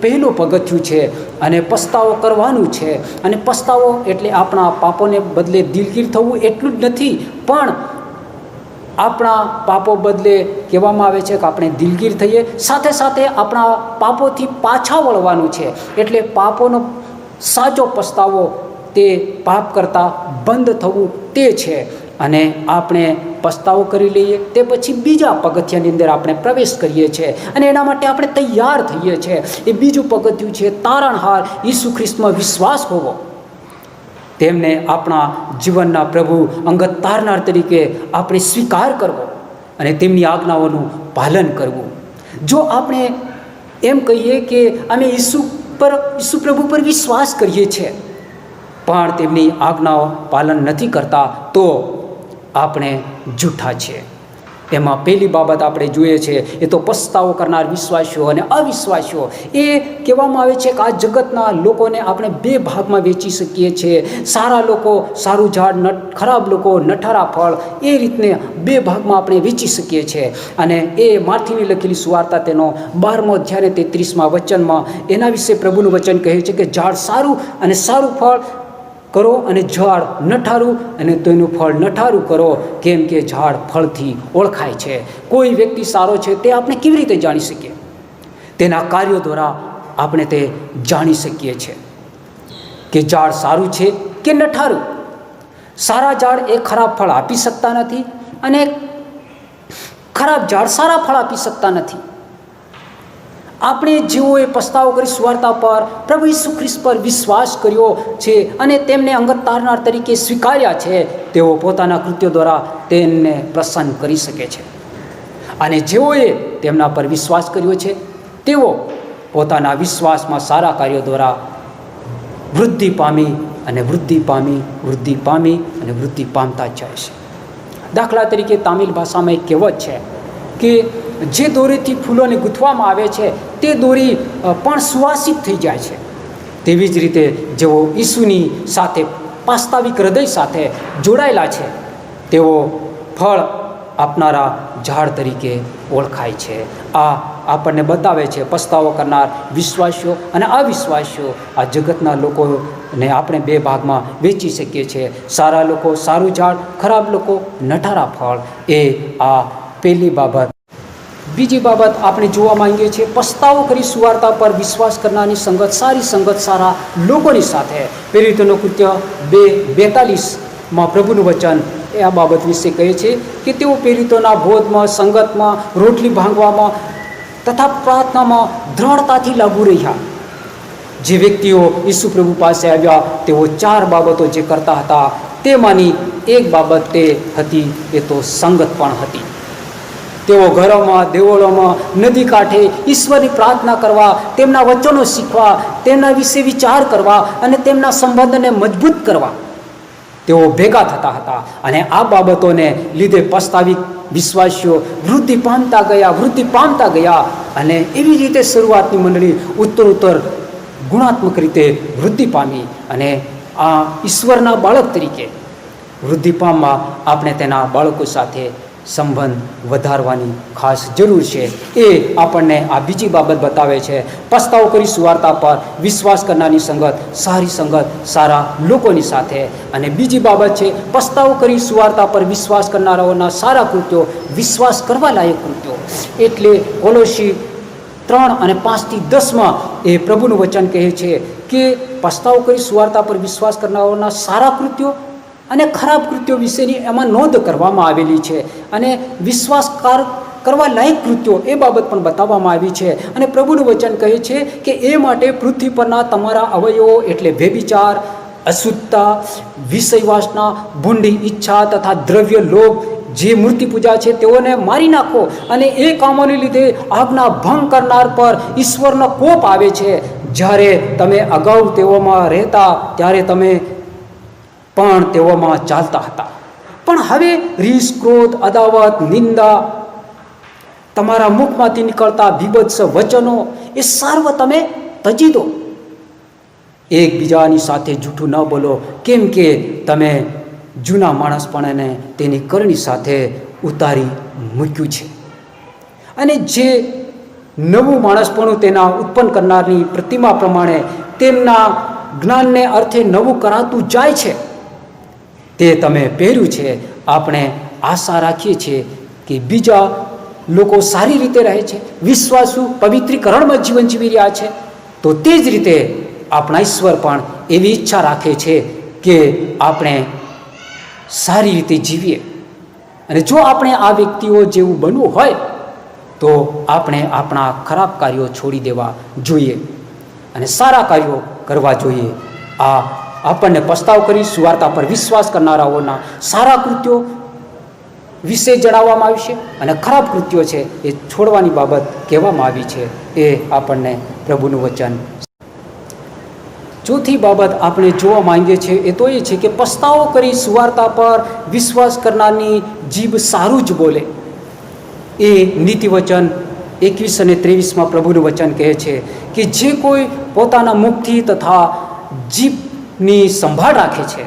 પહેલું પગથિયું છે અને પસ્તાવો કરવાનું છે. અને પસ્તાવો એટલે આપણા પાપોને બદલે દિલગીર થવું એટલું જ નથી, પણ આપણા પાપો બદલે કહેવામાં આવે છે કે આપણે દિલગીર થઈએ, સાથે સાથે આપણા પાપોથી પાછા વળવાનું છે. એટલે પાપોનો સાચો પસ્તાવો તે પાપ કરતાં બંધ થવું તે છે. અને આપણે પસ્તાવો કરી લઈએ તે પછી બીજા પગથિયાની અંદર આપણે પ્રવેશ કરીએ છીએ અને એના માટે આપણે તૈયાર થઈએ છીએ. એ બીજું પગથિયું છે તારણહાર ઈસુ ખ્રિસ્તમાં વિશ્વાસ હોવો. તેમને આપણા જીવનના પ્રભુ અંગત તારનાર તરીકે આપણે સ્વીકાર કરવો અને તેમની આજ્ઞાઓનું પાલન કરવું. જો આપણે એમ કહીએ કે અમે ઈસુ પ્રભુ પર વિશ્વાસ કરીએ છીએ પણ તેમની આજ્ઞાઓ પાલન નથી કરતા તો આપણે જૂઠા છીએ. એમાં પહેલી બાબત આપણે જોઈએ છે એ તો પસ્તાવો કરનાર વિશ્વાસીઓ અને અવિશ્વાસીઓ. એ કહેવામાં આવે છે કે આ જગતના લોકોને આપણે બે ભાગમાં વેચી શકીએ છીએ. સારા લોકો સારું ઝાડ, ખરાબ લોકો નઠારા ફળ, એ રીતને બે ભાગમાં આપણે વેચી શકીએ છીએ. અને એ માથીની લખેલી સુવાર્તા તેનો 12મો અધ્યાય 33મા વચનમાં એના વિશે પ્રભુનું વચન કહે છે કે ઝાડ સારું અને સારું ફળ કરો અને ઝાડ નઠારું અને તેનું ફળ નઠારું કરો, કેમ કે ઝાડ ફળથી ઓળખાય છે. કોઈ વ્યક્તિ સારો છે તે આપણે કેવી રીતે જાણી શકીએ? તેના કાર્યો દ્વારા આપણે તે જાણી શકીએ છીએ કે ઝાડ સારું છે કે નઠારું. સારા ઝાડ એ ખરાબ ફળ આપી શકતા નથી અને ખરાબ ઝાડ સારા ફળ આપી શકતા નથી. આપણે જેઓએ પસ્તાવો કરી સુવાર્તા પર, પ્રભુ ઈસુ ખ્રિસ્ત પર વિશ્વાસ કર્યો છે અને તેમને અંગત તારનાર તરીકે સ્વીકાર્યા છે, તેઓ પોતાના કૃત્યો દ્વારા તેમને પ્રસન્ન કરી શકે છે. અને જેઓએ તેમના પર વિશ્વાસ કર્યો છે તેઓ પોતાના વિશ્વાસમાં સારા કાર્યો દ્વારા વૃદ્ધિ પામી અને વૃદ્ધિ પામી, વૃદ્ધિ પામી અને વૃદ્ધિ પામતા જ જાય છે. દાખલા તરીકે તામિલ ભાષામાં એક કહેવત છે કે જે દોરીથી ફૂલોને ગૂંથવામાં આવે છે તે દોરી પણ સુવાસિત થઈ જાય છે. તેવી જ રીતે જેઓ ઈસુની સાથે વાસ્તવિક હૃદય સાથે જોડાયેલા છે તેઓ ફળ આપનારા ઝાડ તરીકે ઓળખાય છે. આ આપણને બતાવે છે પસ્તાવો કરનાર વિશ્વાસીઓ અને અવિશ્વાસીઓ. આ જગતના લોકોને આપણે બે ભાગમાં વેચી શકીએ છીએ. સારા લોકો સારું ઝાડ, ખરાબ લોકો નઠારા ફળ. એ આ પહેલી બાબત. બીજી બાબત આપણે જોવા માંગીએ છીએ પસ્તાવો કરી સુવાર્તા પર વિશ્વાસ કરનારની સંગત, સારી સંગત સારા લોકોની સાથે. પ્રેરિતોનું કૃત્ય 2:42માં પ્રભુનું વચન એ આ બાબત વિશે કહે છે કે તેઓ પ્રેરિતોના બોધમાં, સંગતમાં, રોટલી ભાંગવામાં તથા પ્રાર્થનામાં દ્રઢતાથી લાગુ રહ્યા. જે વ્યક્તિઓ ઈસુ પ્રભુ પાસે આવ્યા તેઓ 4 બાબતો જે કરતા હતા તેમાંની એક બાબત તે હતી એ તો સંગત પણ હતી. તેઓ ઘરોમાં, દેવળોમાં, નદી કાંઠે ઈશ્વરની પ્રાર્થના કરવા, તેમના વચનો શીખવા, તેમના વિશે વિચાર કરવા અને તેમના સંબંધને મજબૂત કરવા તેઓ ભેગા થતા હતા. અને આ બાબતોને લીધે પસ્તાવી વિશ્વાસીઓ વૃદ્ધિ પામતા ગયા અને એવી રીતે શરૂઆતની મંડળી ઉત્તરોત્તર ગુણાત્મક રીતે વૃદ્ધિ પામી. અને આ ઈશ્વરના બાળક તરીકે વૃદ્ધિ પામવા આપણે તેના બાળકો સાથે સંબંધ વધારવાની ખાસ જરૂર છે. એ આપણને આ બીજી બાબત બતાવે છે. પસ્તાવો કરી સુવાર્તા પર વિશ્વાસ કરનારની સંગત, સારી સંગત સારા લોકોની સાથે. અને બીજી બાબત છે પસ્તાવો કરી સુવાર્તા પર વિશ્વાસ કરનારાઓના સારા કૃત્યો, વિશ્વાસ કરવા લાયક કૃત્યો. એટલે કોલોસી 3:5-10 એ પ્રભુનું વચન કહે છે કે પસ્તાવો કરી સુવાર્તા પર વિશ્વાસ કરનારાઓના સારા કૃત્યો અને ખરાબ કૃત્યો વિશેની એમાં નોંધ કરવામાં આવેલી છે. અને વિશ્વાસ કરવા લાયક કૃત્યો એ બાબત પણ બતાવવામાં આવી છે. અને પ્રભુનું વચન કહે છે કે એ માટે પૃથ્વી પરના તમારા અવયવો એટલે વ્યભિચાર, અશુદ્ધતા, વિષય વાસના, ભૂંડી ઈચ્છા તથા દ્રવ્ય લોભ, જે મૂર્તિ પૂજા છે તેઓને મારી નાખો. અને એ કામોને લીધે આજ્ઞા ભંગ કરનાર પર ઈશ્વરનો કોપ આવે છે. જ્યારે તમે અગાઉ તેઓમાં રહેતા ત્યારે તમે પણ તેઓમાં ચાલતા હતા, પણ હવે રીસ, ક્રોધ, અદાવત, નિંદા, તમારા મુખમાંથી નીકળતા બીભત્સ વચનો એ સર્વ તમે તજી દો. એકબીજાની સાથે જૂઠું ન બોલો, કેમ કે તમે જૂના માણસપણાને તેની કરણી સાથે ઉતારી મૂક્યું છે. અને જે નવું માણસપણું તેના ઉત્પન્ન કરનારની પ્રતિમા પ્રમાણે તેમના જ્ઞાનને અર્થે નવું કરાતું જાય છે તે તમે પહેર્યું છે. આપણે આશા રાખીએ છીએ કે બીજા લોકો સારી રીતે રહે છે, વિશ્વાસુ પવિત્રીકરણમાં જીવન જીવી રહ્યા છે, તો તે જ રીતે આપણા ઈશ્વર પણ એવી ઈચ્છા રાખે છે કે આપણે સારી રીતે જીવીએ. અને જો આપણે આ વ્યક્તિઓ જેવું બનવું હોય તો આપણે આપણા ખરાબ કાર્યો છોડી દેવા જોઈએ અને સારા કાર્યો કરવા જોઈએ. આ આપણને પસ્તાવ કરી સુવાર્તા પર વિશ્વાસ કરનારાઓના સારા કૃત્યો વિશે જણાવવામાં આવ્યું છે અને ખરાબ કૃત્યો છે એ છોડવાની બાબત કહેવામાં આવી છે. એ આપણને પ્રભુનું વચન. ચોથી બાબત આપણે જોવા માંગીએ છીએ એ તો એ છે કે પસ્તાવો કરી સુવાર્તા પર વિશ્વાસ કરનારની જીભ સારું જ બોલે. એ નીતિ વચન 21 અને 23 પ્રભુનું વચન કહે છે કે જે કોઈ પોતાના મુખથી તથા જીભની સંભાળ રાખે છે,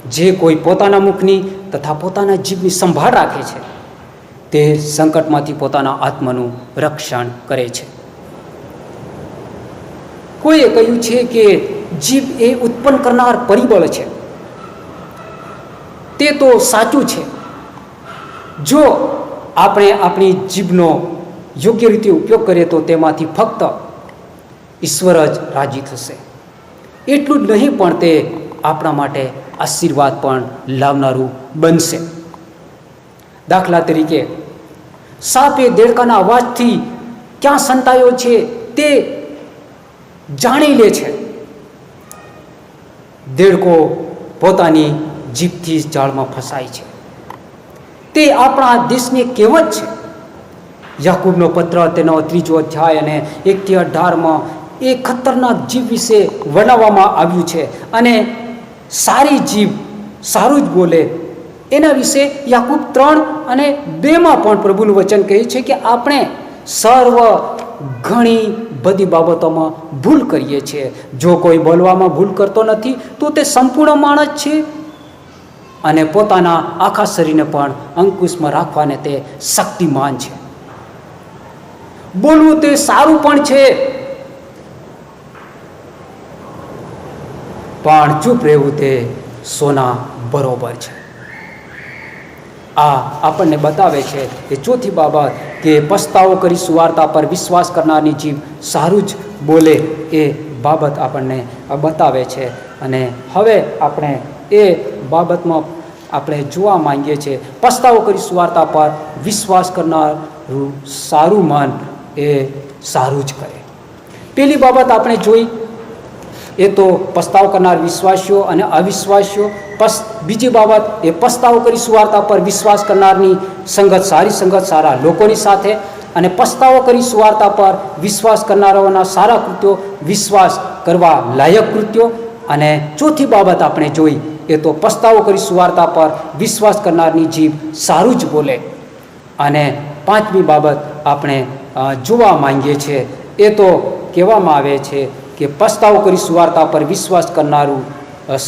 જે કોઈ પોતાના મુખની તથા પોતાના જીભની સંભાળ રાખે છે તે સંકટમાંથી પોતાના આત્માનું રક્ષણ કરે છે. કોઈએ કહ્યું છે કે જીભ એ ઉત્પન્ન કરનાર પરિબળ છે. તે તો સાચું છે. જો આપણે આપણી જીભનો યોગ્ય રીતે ઉપયોગ કરીએ તો તેમાંથી ફક્ત ઈશ્વર જ રાજી થશે. એટલું જ નહીં પણ તે આપણા માટે આશીર્વાદ પણ લાવનારું બનશે. દાખલા તરીકે સાપ એ દેડકાના અવાજથી ક્યાં સંતાયો છે તે જાણી લે છે. દેડકો પોતાની જીભથી જાળમાં ફસાય છે. તે આપણા દેશની કહેવત છે. યાકૂબનો પત્ર તેનો 3 અધ્યાય અને 1-18 એ ખતરનાક જીભ વિશે વર્ણવવામાં આવ્યું છે. અને સારી જીભ સારું જ બોલે એના વિશે યાકૂબ 3 અને 2 પણ પ્રભુનું વચન કહે છે કે આપણે સર્વ ઘણી બધી બાબતોમાં ભૂલ કરીએ છીએ. જો કોઈ બોલવામાં ભૂલ કરતો નથી તો તે સંપૂર્ણ માણસ છે અને પોતાના આખા શરીરને પણ અંકુશમાં રાખવાને તે શક્તિમાન છે. બોલવું તે સારું પણ છે, પણ ચૂપ રહેવું તે સોના બરોબર છે. આ આપણને બતાવે છે કે ચોથી બાબત કે પસ્તાવો કરી સુવાર્તા પર વિશ્વાસ કરનારની જીભ સારું જ બોલે એ બાબત આપણને બતાવે છે. અને હવે આપણે એ બાબતમાં આપણે જોવા માંગીએ છીએ પસ્તાવો કરી સુવાર્તા પર વિશ્વાસ કરનારું સારું મન એ સારું જ કરે. પહેલી બાબત આપણે જોઈ એ તો પસ્તાવો કરનાર વિશ્વાસીઓ અને અવિશ્વાસીઓ. બીજી બાબત એ પસ્તાવો કરી સુવાર્તા પર વિશ્વાસ કરનારની સંગત, સારી સંગત, સારા લોકોની સાથે. અને પસ્તાવો કરી સુવાર્તા પર વિશ્વાસ કરનારાઓના સારા કૃત્યો, વિશ્વાસ કરવા લાયક કૃત્યો. અને ચોથી બાબત આપણે જોઈ એ તો પસ્તાવો કરી સુવાર્તા પર વિશ્વાસ કરનારની જીભ સારું જ બોલે. અને પાંચમી બાબત આપણે જોવા માંગીએ છીએ એ તો કહેવામાં આવે છે કે પસ્તાવો કરી સુવાર્તા પર વિશ્વાસ કરનારું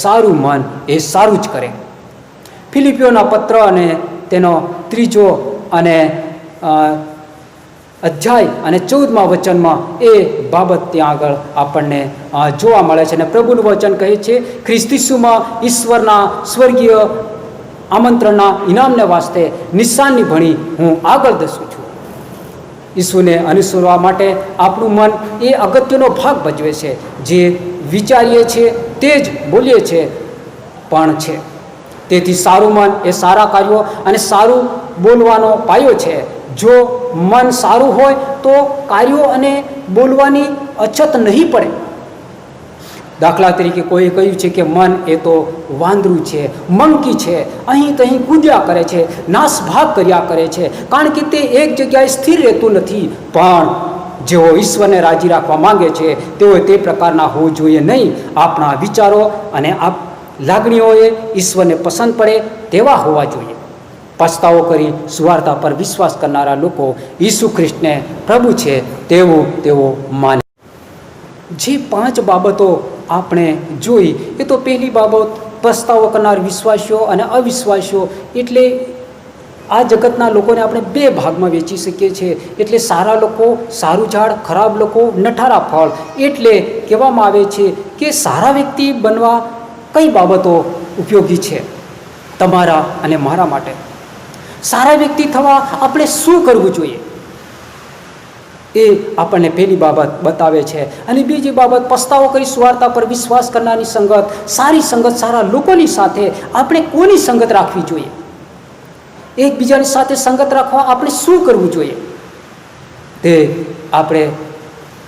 સારું મન એ સારું જ કરે. ફિલિપીઓના પત્ર અને તેનો 3 અને અધ્યાય અને 14મા વચનમાં એ બાબત ત્યાં આગળ આપણને જોવા મળે છે. અને પ્રભુનું વચન કહે છે ખ્રિસ્તી ઈસુમાં ઈશ્વરના સ્વર્ગીય આમંત્રણના ઇનામને વાસ્તે નિશાનની ભણી હું આગળ ધસું છું. ઈસુને અનુસરવા માટે આપણું મન એ અગત્યનો ભાગ ભજવે છે. જે વિચારીએ છીએ તે જ બોલીએ છીએ પણ છે. તેથી સારું મન એ સારા કાર્યો અને સારું બોલવાનો પાયો છે. જો મન સારું હોય તો કાર્યો અને બોલવાની અછત નહીં પડે. દાખલા તરીકે કોઈ કહ્યું છે કે મન એ તો વાંદરું છે, મંકી છે, અહીં તહીં કૂદ્યા કરે છે, નાસભાગ કર્યા કરે છે, કારણ કે તે એક જગ્યાએ સ્થિર રહેતું નથી. પણ જેઓ ઈશ્વરને રાજી રાખવા માંગે છે તેઓ તે પ્રકારના હોવું જોઈએ નહીં. આપણા વિચારો અને લાગણીઓએ ઈશ્વરને પસંદ પડે તેવા હોવા જોઈએ. પસ્તાવો કરી સુવાર્તા પર વિશ્વાસ કરનારા લોકો ઈસુ ખ્રિસ્તને પ્રભુ છે તેવું તેઓ માને. જે 5 બાબતો આપણે જોઈ એ તો પહેલી બાબત પસ્તાવો કરનાર વિશ્વાસીઓ અને અવિશ્વાસીઓ. એટલે આ જગતના લોકોને આપણે 2 ભાગમાં વેચી શકીએ છીએ. એટલે સારા લોકો સારું ઝાડ, ખરાબ લોકો નઠારા ફળ. એટલે કહેવામાં આવે છે કે સારા વ્યક્તિ બનવા કઈ બાબતો ઉપયોગી છે તમારા અને મારા માટે. સારા વ્યક્તિ થવા આપણે શું કરવું જોઈએ એ આપણને પહેલી બાબત બતાવે છે. અને બીજી બાબત પસ્તાવો કરી સુવાર્તા પર વિશ્વાસ કરનારની સંગત, સારી સંગત, સારા લોકોની સાથે આપણે કોની સંગત રાખવી જોઈએ, એકબીજાની સાથે સંગત રાખવા આપણે શું કરવું જોઈએ તે આપણે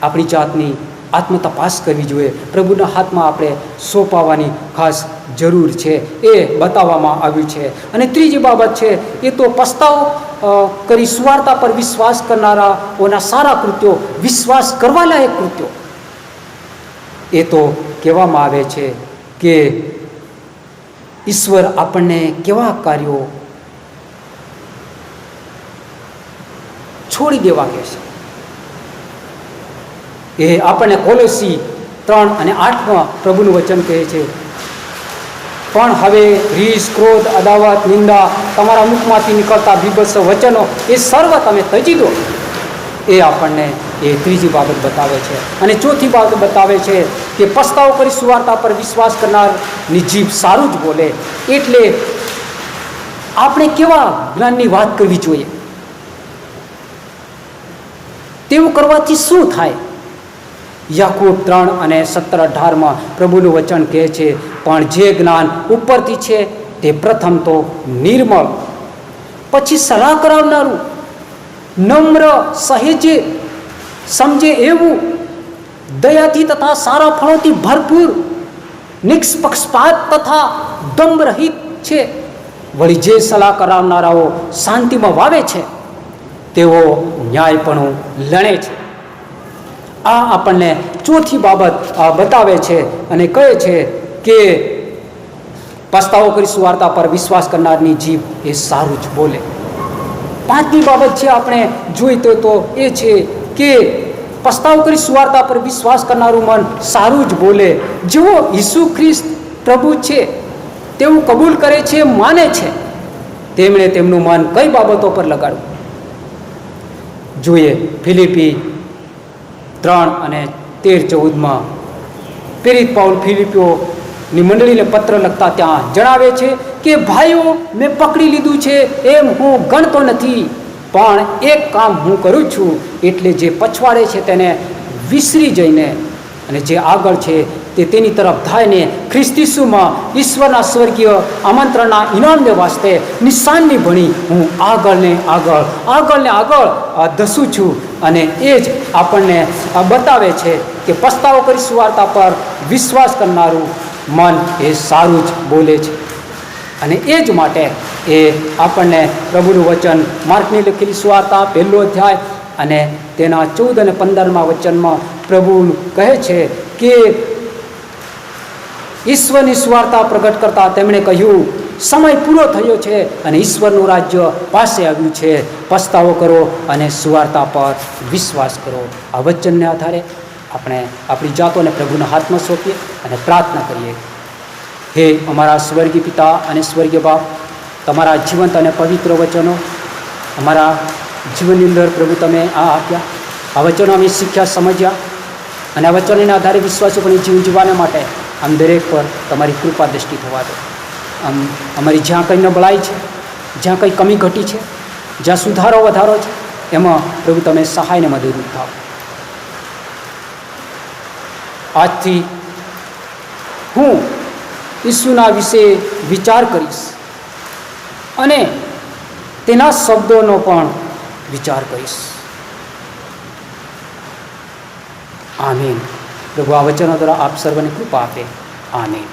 આપણી જાતની આત્મતપાસ કરવી જોઈએ. પ્રભુના હાથમાં આપણે સોંપાવાની ખાસ જરૂર છે એ બતાવવામાં આવ્યું છે. અને ત્રીજી બાબત છે એ તો પસ્તાવો કરી સુવાર્તા પર વિશ્વાસ કરનારાઓના સારા કૃત્યો, વિશ્વાસ કરવા લાયક કૃત્યો. એ તો કહેવામાં આવે છે કે ઈશ્વર આપણને કેવા કાર્યો છોડી દેવા કહે છે. એ આપણને કોલોસી 3 અને 8માં પ્રભુનું વચન કહે છે, પણ હવે રીસ, ક્રોધ, અદાવત, નિંદા, તમારા મુખમાંથી નીકળતા બીભત્સ વચનો એ સર્વ તમે તજી દો. એ આપણને એ ત્રીજી બાબત બતાવે છે. અને ચોથી બાબત બતાવે છે કે પસ્તાવો કરી સુવાર્તા પર વિશ્વાસ કરનારની જીભ સારું જ બોલે. એટલે આપણે કેવા જ્ઞાનની વાત કરવી જોઈએ? તેવું કરવાથી શું થાય? યાકૂબ 3 અને 17-18માં પ્રભુનું વચન કહે છે, પણ જે જ્ઞાન ઉપરથી છે તે પ્રથમ તો નિર્મળ, પછી સલાહ કરાવનારું, નમ્ર, સહેજે, સમજે એવું, દયાથી તથા સારા ફળોથી ભરપૂર, નિષ્પક્ષપાત તથા દંભ રહિત છે. વળી જે સલાહ કરાવનારાઓ શાંતિમાં વાવે છે તેઓ ન્યાયપણું લણે છે. આ આપણને ચોથી બાબત બતાવે છે અને કહે છે કે પસ્તાવો કરી સુવાર્તા પર વિશ્વાસ કરનારની જીભ એ સારું જ બોલે. પાંચમી બાબત છે આપણે જોઈ તો એ છે કે પસ્તાવો કરી સુવાર્તા પર વિશ્વાસ કરનારું મન સારું જ બોલે. જેઓ ઈસુ ખ્રિસ્ત પ્રભુ છે તેવું કબૂલ કરે છે, માને છે, તેમણે તેમનું મન કઈ બાબતો પર લગાડવું જોઈએ? ફિલિપી 3 અને 13-14માં પ્રેરિત પાઉલ ફિલિપીઓની મંડળીને પત્ર લખતા ત્યાં જણાવે છે કે ભાઈઓ, મેં પકડી લીધું છે એમ હું ગણતો નથી, પણ એક કામ હું કરું છું, એટલે જે પછવાડે છે તેને વિસરી જઈને અને જે આગળ છે તે તેની તરફ ધાઈને ખ્રિસ્ત ઈસુમાં ઈશ્વરના સ્વર્ગીય આમંત્રણના ઇનામને વાસ્તે નિશાનની ભણી હું આગળ ધસું છું. અને એ જ આપણને બતાવે છે કે પસ્તાવો કરી સુવાર્તા પર વિશ્વાસ કરનારું મન એ સારું જ બોલે છે. અને એ જ માટે એ આપણને પ્રભુનું વચન માર્કની લખેલી સુવાર્તા 1 અધ્યાય અને તેના 14 અને 15માં વચનમાં પ્રભુ કહે છે કે ઈશ્વરની સુવાર્તા પ્રગટ કરતા તેમણે કહ્યું, સમય પૂરો થયો છે અને ઈશ્વરનું રાજ્ય પાસે આવ્યું છે. પસ્તાવો કરો અને સુવાર્તા પર વિશ્વાસ કરો. આ વચનને આધારે આપણે આપણી જાતોને પ્રભુના હાથમાં સોંપીએ અને પ્રાર્થના કરીએ. હે અમારા સ્વર્ગીય પિતા અને સ્વર્ગીય બાપ, તમારા જીવંત અને પવિત્ર વચનો અમારા જીવનની અંદર પ્રભુ તમે આ આપ્યા. આ વચનો અમે શીખ્યા, સમજ્યા અને આ વચનોને આધારે વિશ્વાસોપણે જીવન જીવવાના માટે આમ દરેક પર તમારી કૃપા દ્રષ્ટિ થવા દો. આમ અમારી જ્યાં કંઈ નબળાઈ છે, જ્યાં કંઈ કમી ઘટી છે, જ્યાં સુધારો વધારો છે, એમાં પ્રભુ તમે સહાયને મદદરૂપ થાઓ. આજથી હું ઈસુના વિશે વિચાર કરીશ અને તેના શબ્દોનો પણ વિચાર કરીશ. આમીન. પ્રભુ આ વચનો દ્વારા આપ સર્વને કૃપા આપે. આમીન.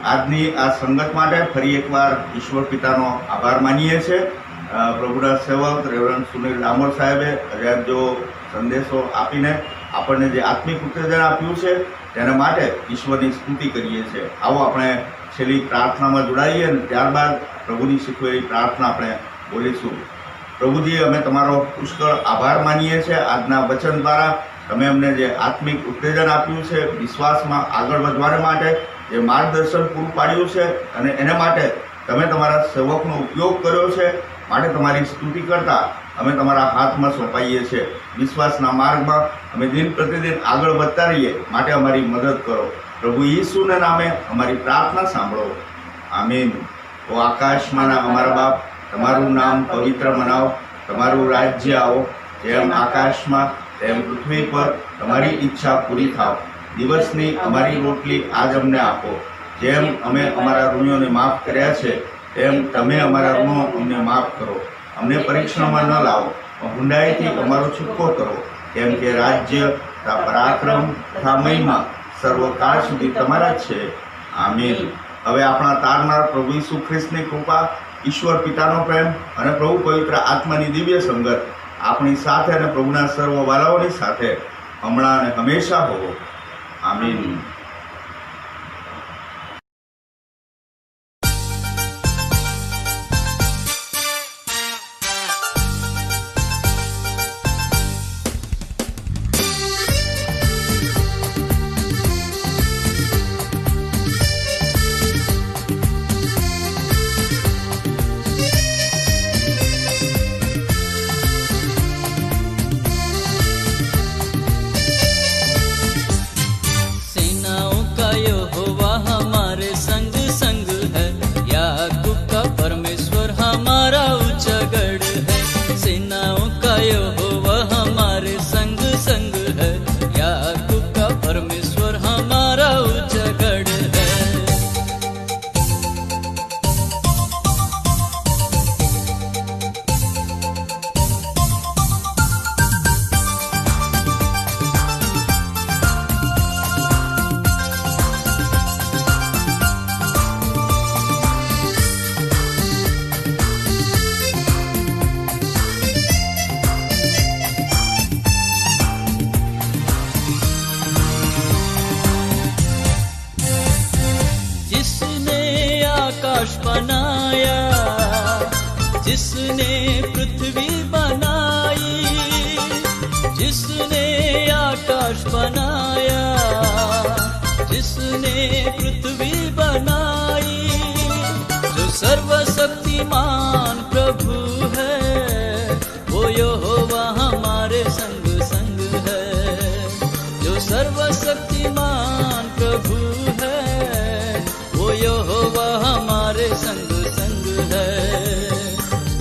આજની આ સંગત માટે ફરી એકવાર ઈશ્વર પિતાનો આભાર માનીએ છીએ. પ્રભુના સેવક રેવરન્ડ સુનિલ ડામોર સાહેબે જો સંદેશો આપીને આપણને જે આત્મિક ઉત્તેજન આપ્યું છે તેના માટે ઈશ્વરની સ્તુતિ કરીએ છીએ. આવો આપણે છેલ્લી પ્રાર્થનામાં જોડાઈએ અને ત્યારબાદ પ્રભુની શીખવેલી પ્રાર્થના આપણે બોલીશું. પ્રભુજી, અમે તમારો પુષ્કળ આભાર માનીએ છીએ. આજના વચન દ્વારા તમે અમને જે આત્મિક ઉત્તેજન આપ્યું છે, વિશ્વાસમાં આગળ વધવા માટે જે માર્ગદર્શન પૂરું પાડ્યું છે અને એના માટે તમે તમારા સેવકનો ઉપયોગ કર્યો છે, માટે તમારી સ્તુતિ કરતા અમે તમારા હાથમાં સોંપાઈએ છીએ. વિશ્વાસના માર્ગમાં અમે દિન પ્રતિદિન આગળ વધતા રહીએ, માટે અમારી મદદ કરો. પ્રભુ ઈસુના નામે અમારી પ્રાર્થના સાંભળો. આમીન. ઓ આકાશમાંના અમારા બાપ, તમારું નામ પવિત્ર મનાવો, તમારું રાજ્ય આવો, જેમ આકાશમાં તેમ પૃથ્વી પર તમારી ઈચ્છા પૂરી થાવ. દિવસની અમારી રોટલી આજ અમને આપો. જેમ અમે અમારા ઋણીઓને માફ કર્યા છે, તેમ તમે અમારા ઋણો અમને માફ કરો. અમને પરીક્ષણમાં ન લાવો, ઊંડાઈથી અમારો છૂટકો કરો. કેમ કે રાજ્ય, પરાક્રમ તથા મહિમા સર્વકાળ સુધી તમારા જ છે. આમીન. હવે આપણા તારનાર પ્રભુ ઈસુ ખ્રિસ્તની કૃપા, ઈશ્વર પિતાનો પ્રેમ અને પ્રભુ પવિત્ર આત્માની દિવ્ય સંગત આપણી સાથે અને પ્રભુના સર્વ વાલાઓની સાથે હમણાં અને હંમેશા હોવો. આમીન. जिसने पृथ्वी बनाई, जिसने आकाश बनाया, जिसने पृथ्वी बनाई, जो सर्वशक्तिमान प्रभु है, वो यहोवा हमारे संग संग है। जो सर्वशक्तिमान प्रभु है, वो यहोवा हमारे संग संग है।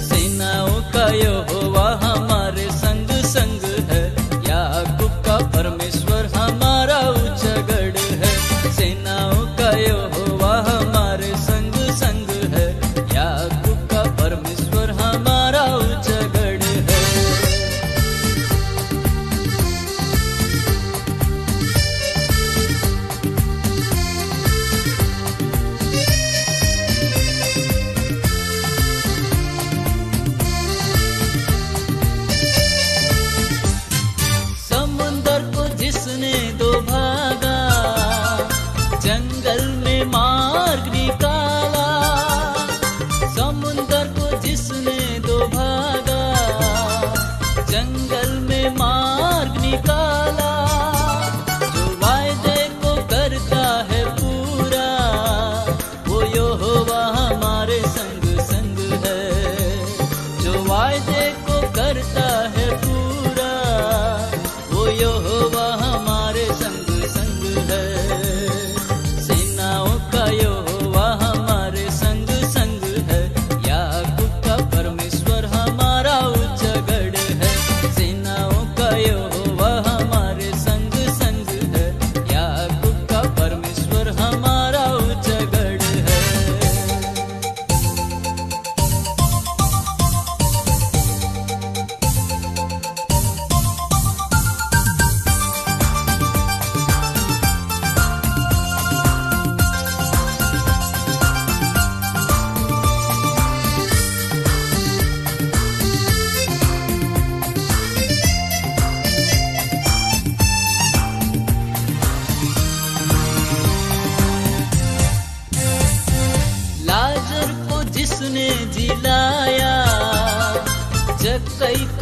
सेनाओं का यहोवा हमारे संग संग है। याकूब का परमेश्वर हमारा उच्चगढ़ है। सेनाओं का यहोवा हमारे संग संग है। याकूब का परमेश्वर हमारा उच्चगढ़ है। समुंदर को जिसने दो भागा, जंगल में मार्ग निकाला। समुंदर को जिसने दो भागा, जंगल में मार्ग निकाला। जो वायदे को करता है पूरा, वो यहोवा हमारे संग संग है। जो वायदे को करता है पूरा, वो यहोवा हमारे संग संग है। सेनाओं का यहोवा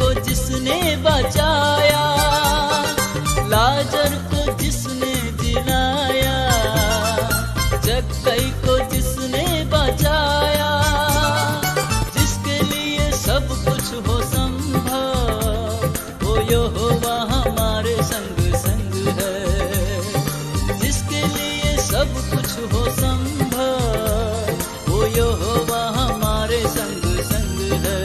को जिसने बचाया, लाजर को जिसने जिलाया, जक्कई को जिसने बचाया, जिसके लिए सब कुछ हो संभव, वो यहोवा हमारे संग संग है। जिसके लिए सब कुछ हो संभव, वो यहोवा हमारे संग संग है।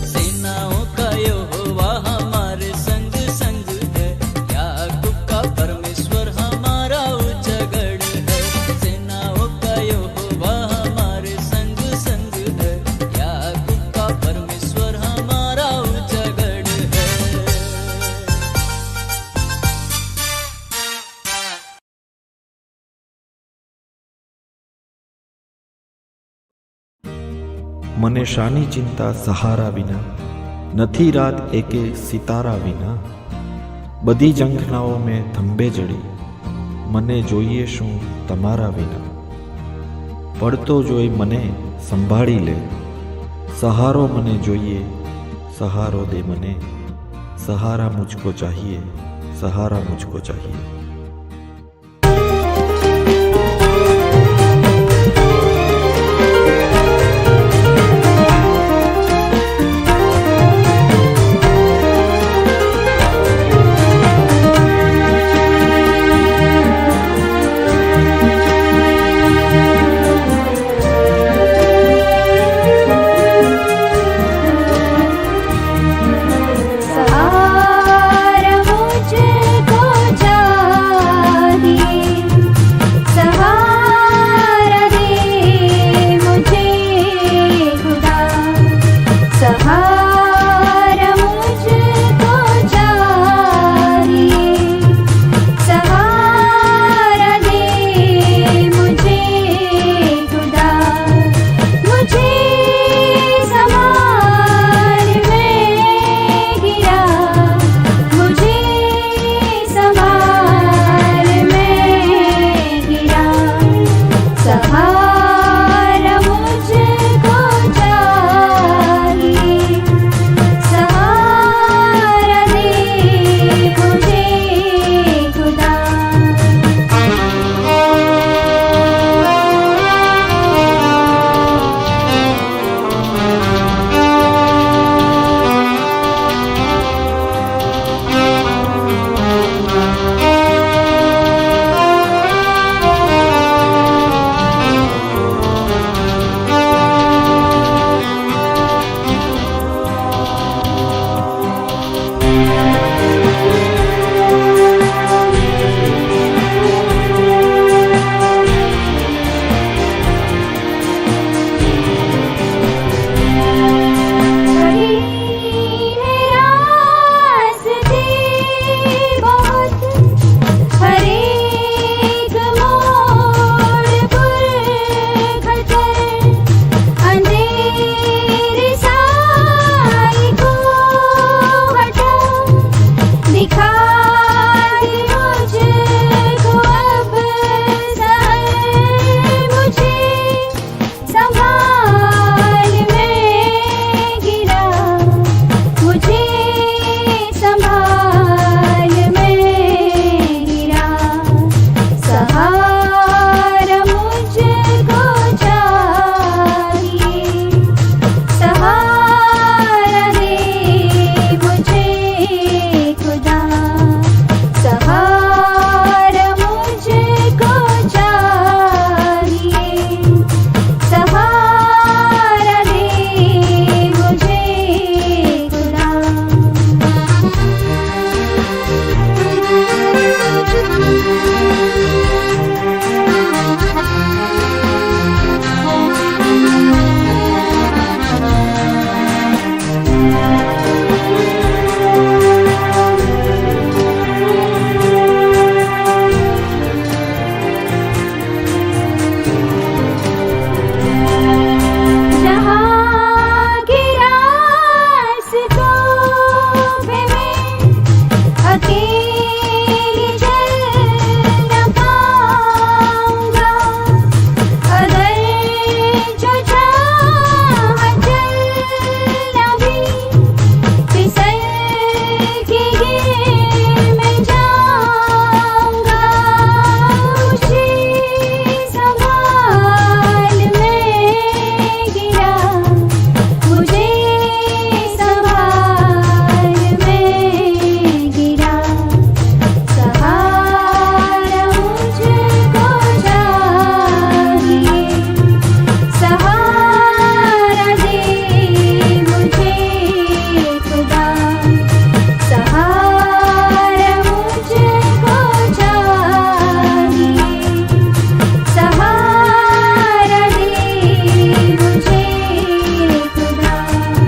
सेनाओं का यहोवा हमारे संग संग है, याकूब का परमेश्वर हमारा उजगड़ है। सेनाओं का यहोवा हमारे संग संग है, याकूब का परमेश्वर हमारा उजगड़ है। મને શાની ચિંતા સહારા વિના, નથી રાત એકે સિતારા વિના। બધી ઝંખનાઓ મેં થંભે જડી, મને જોઈએ શું તમારા વિના। પડતો જોઈ મને સંભાળી લે, સહારો મને જોઈએ, સહારો દે મને। સહારા મુझको चाहिए, सहारा मुझको चाहिए।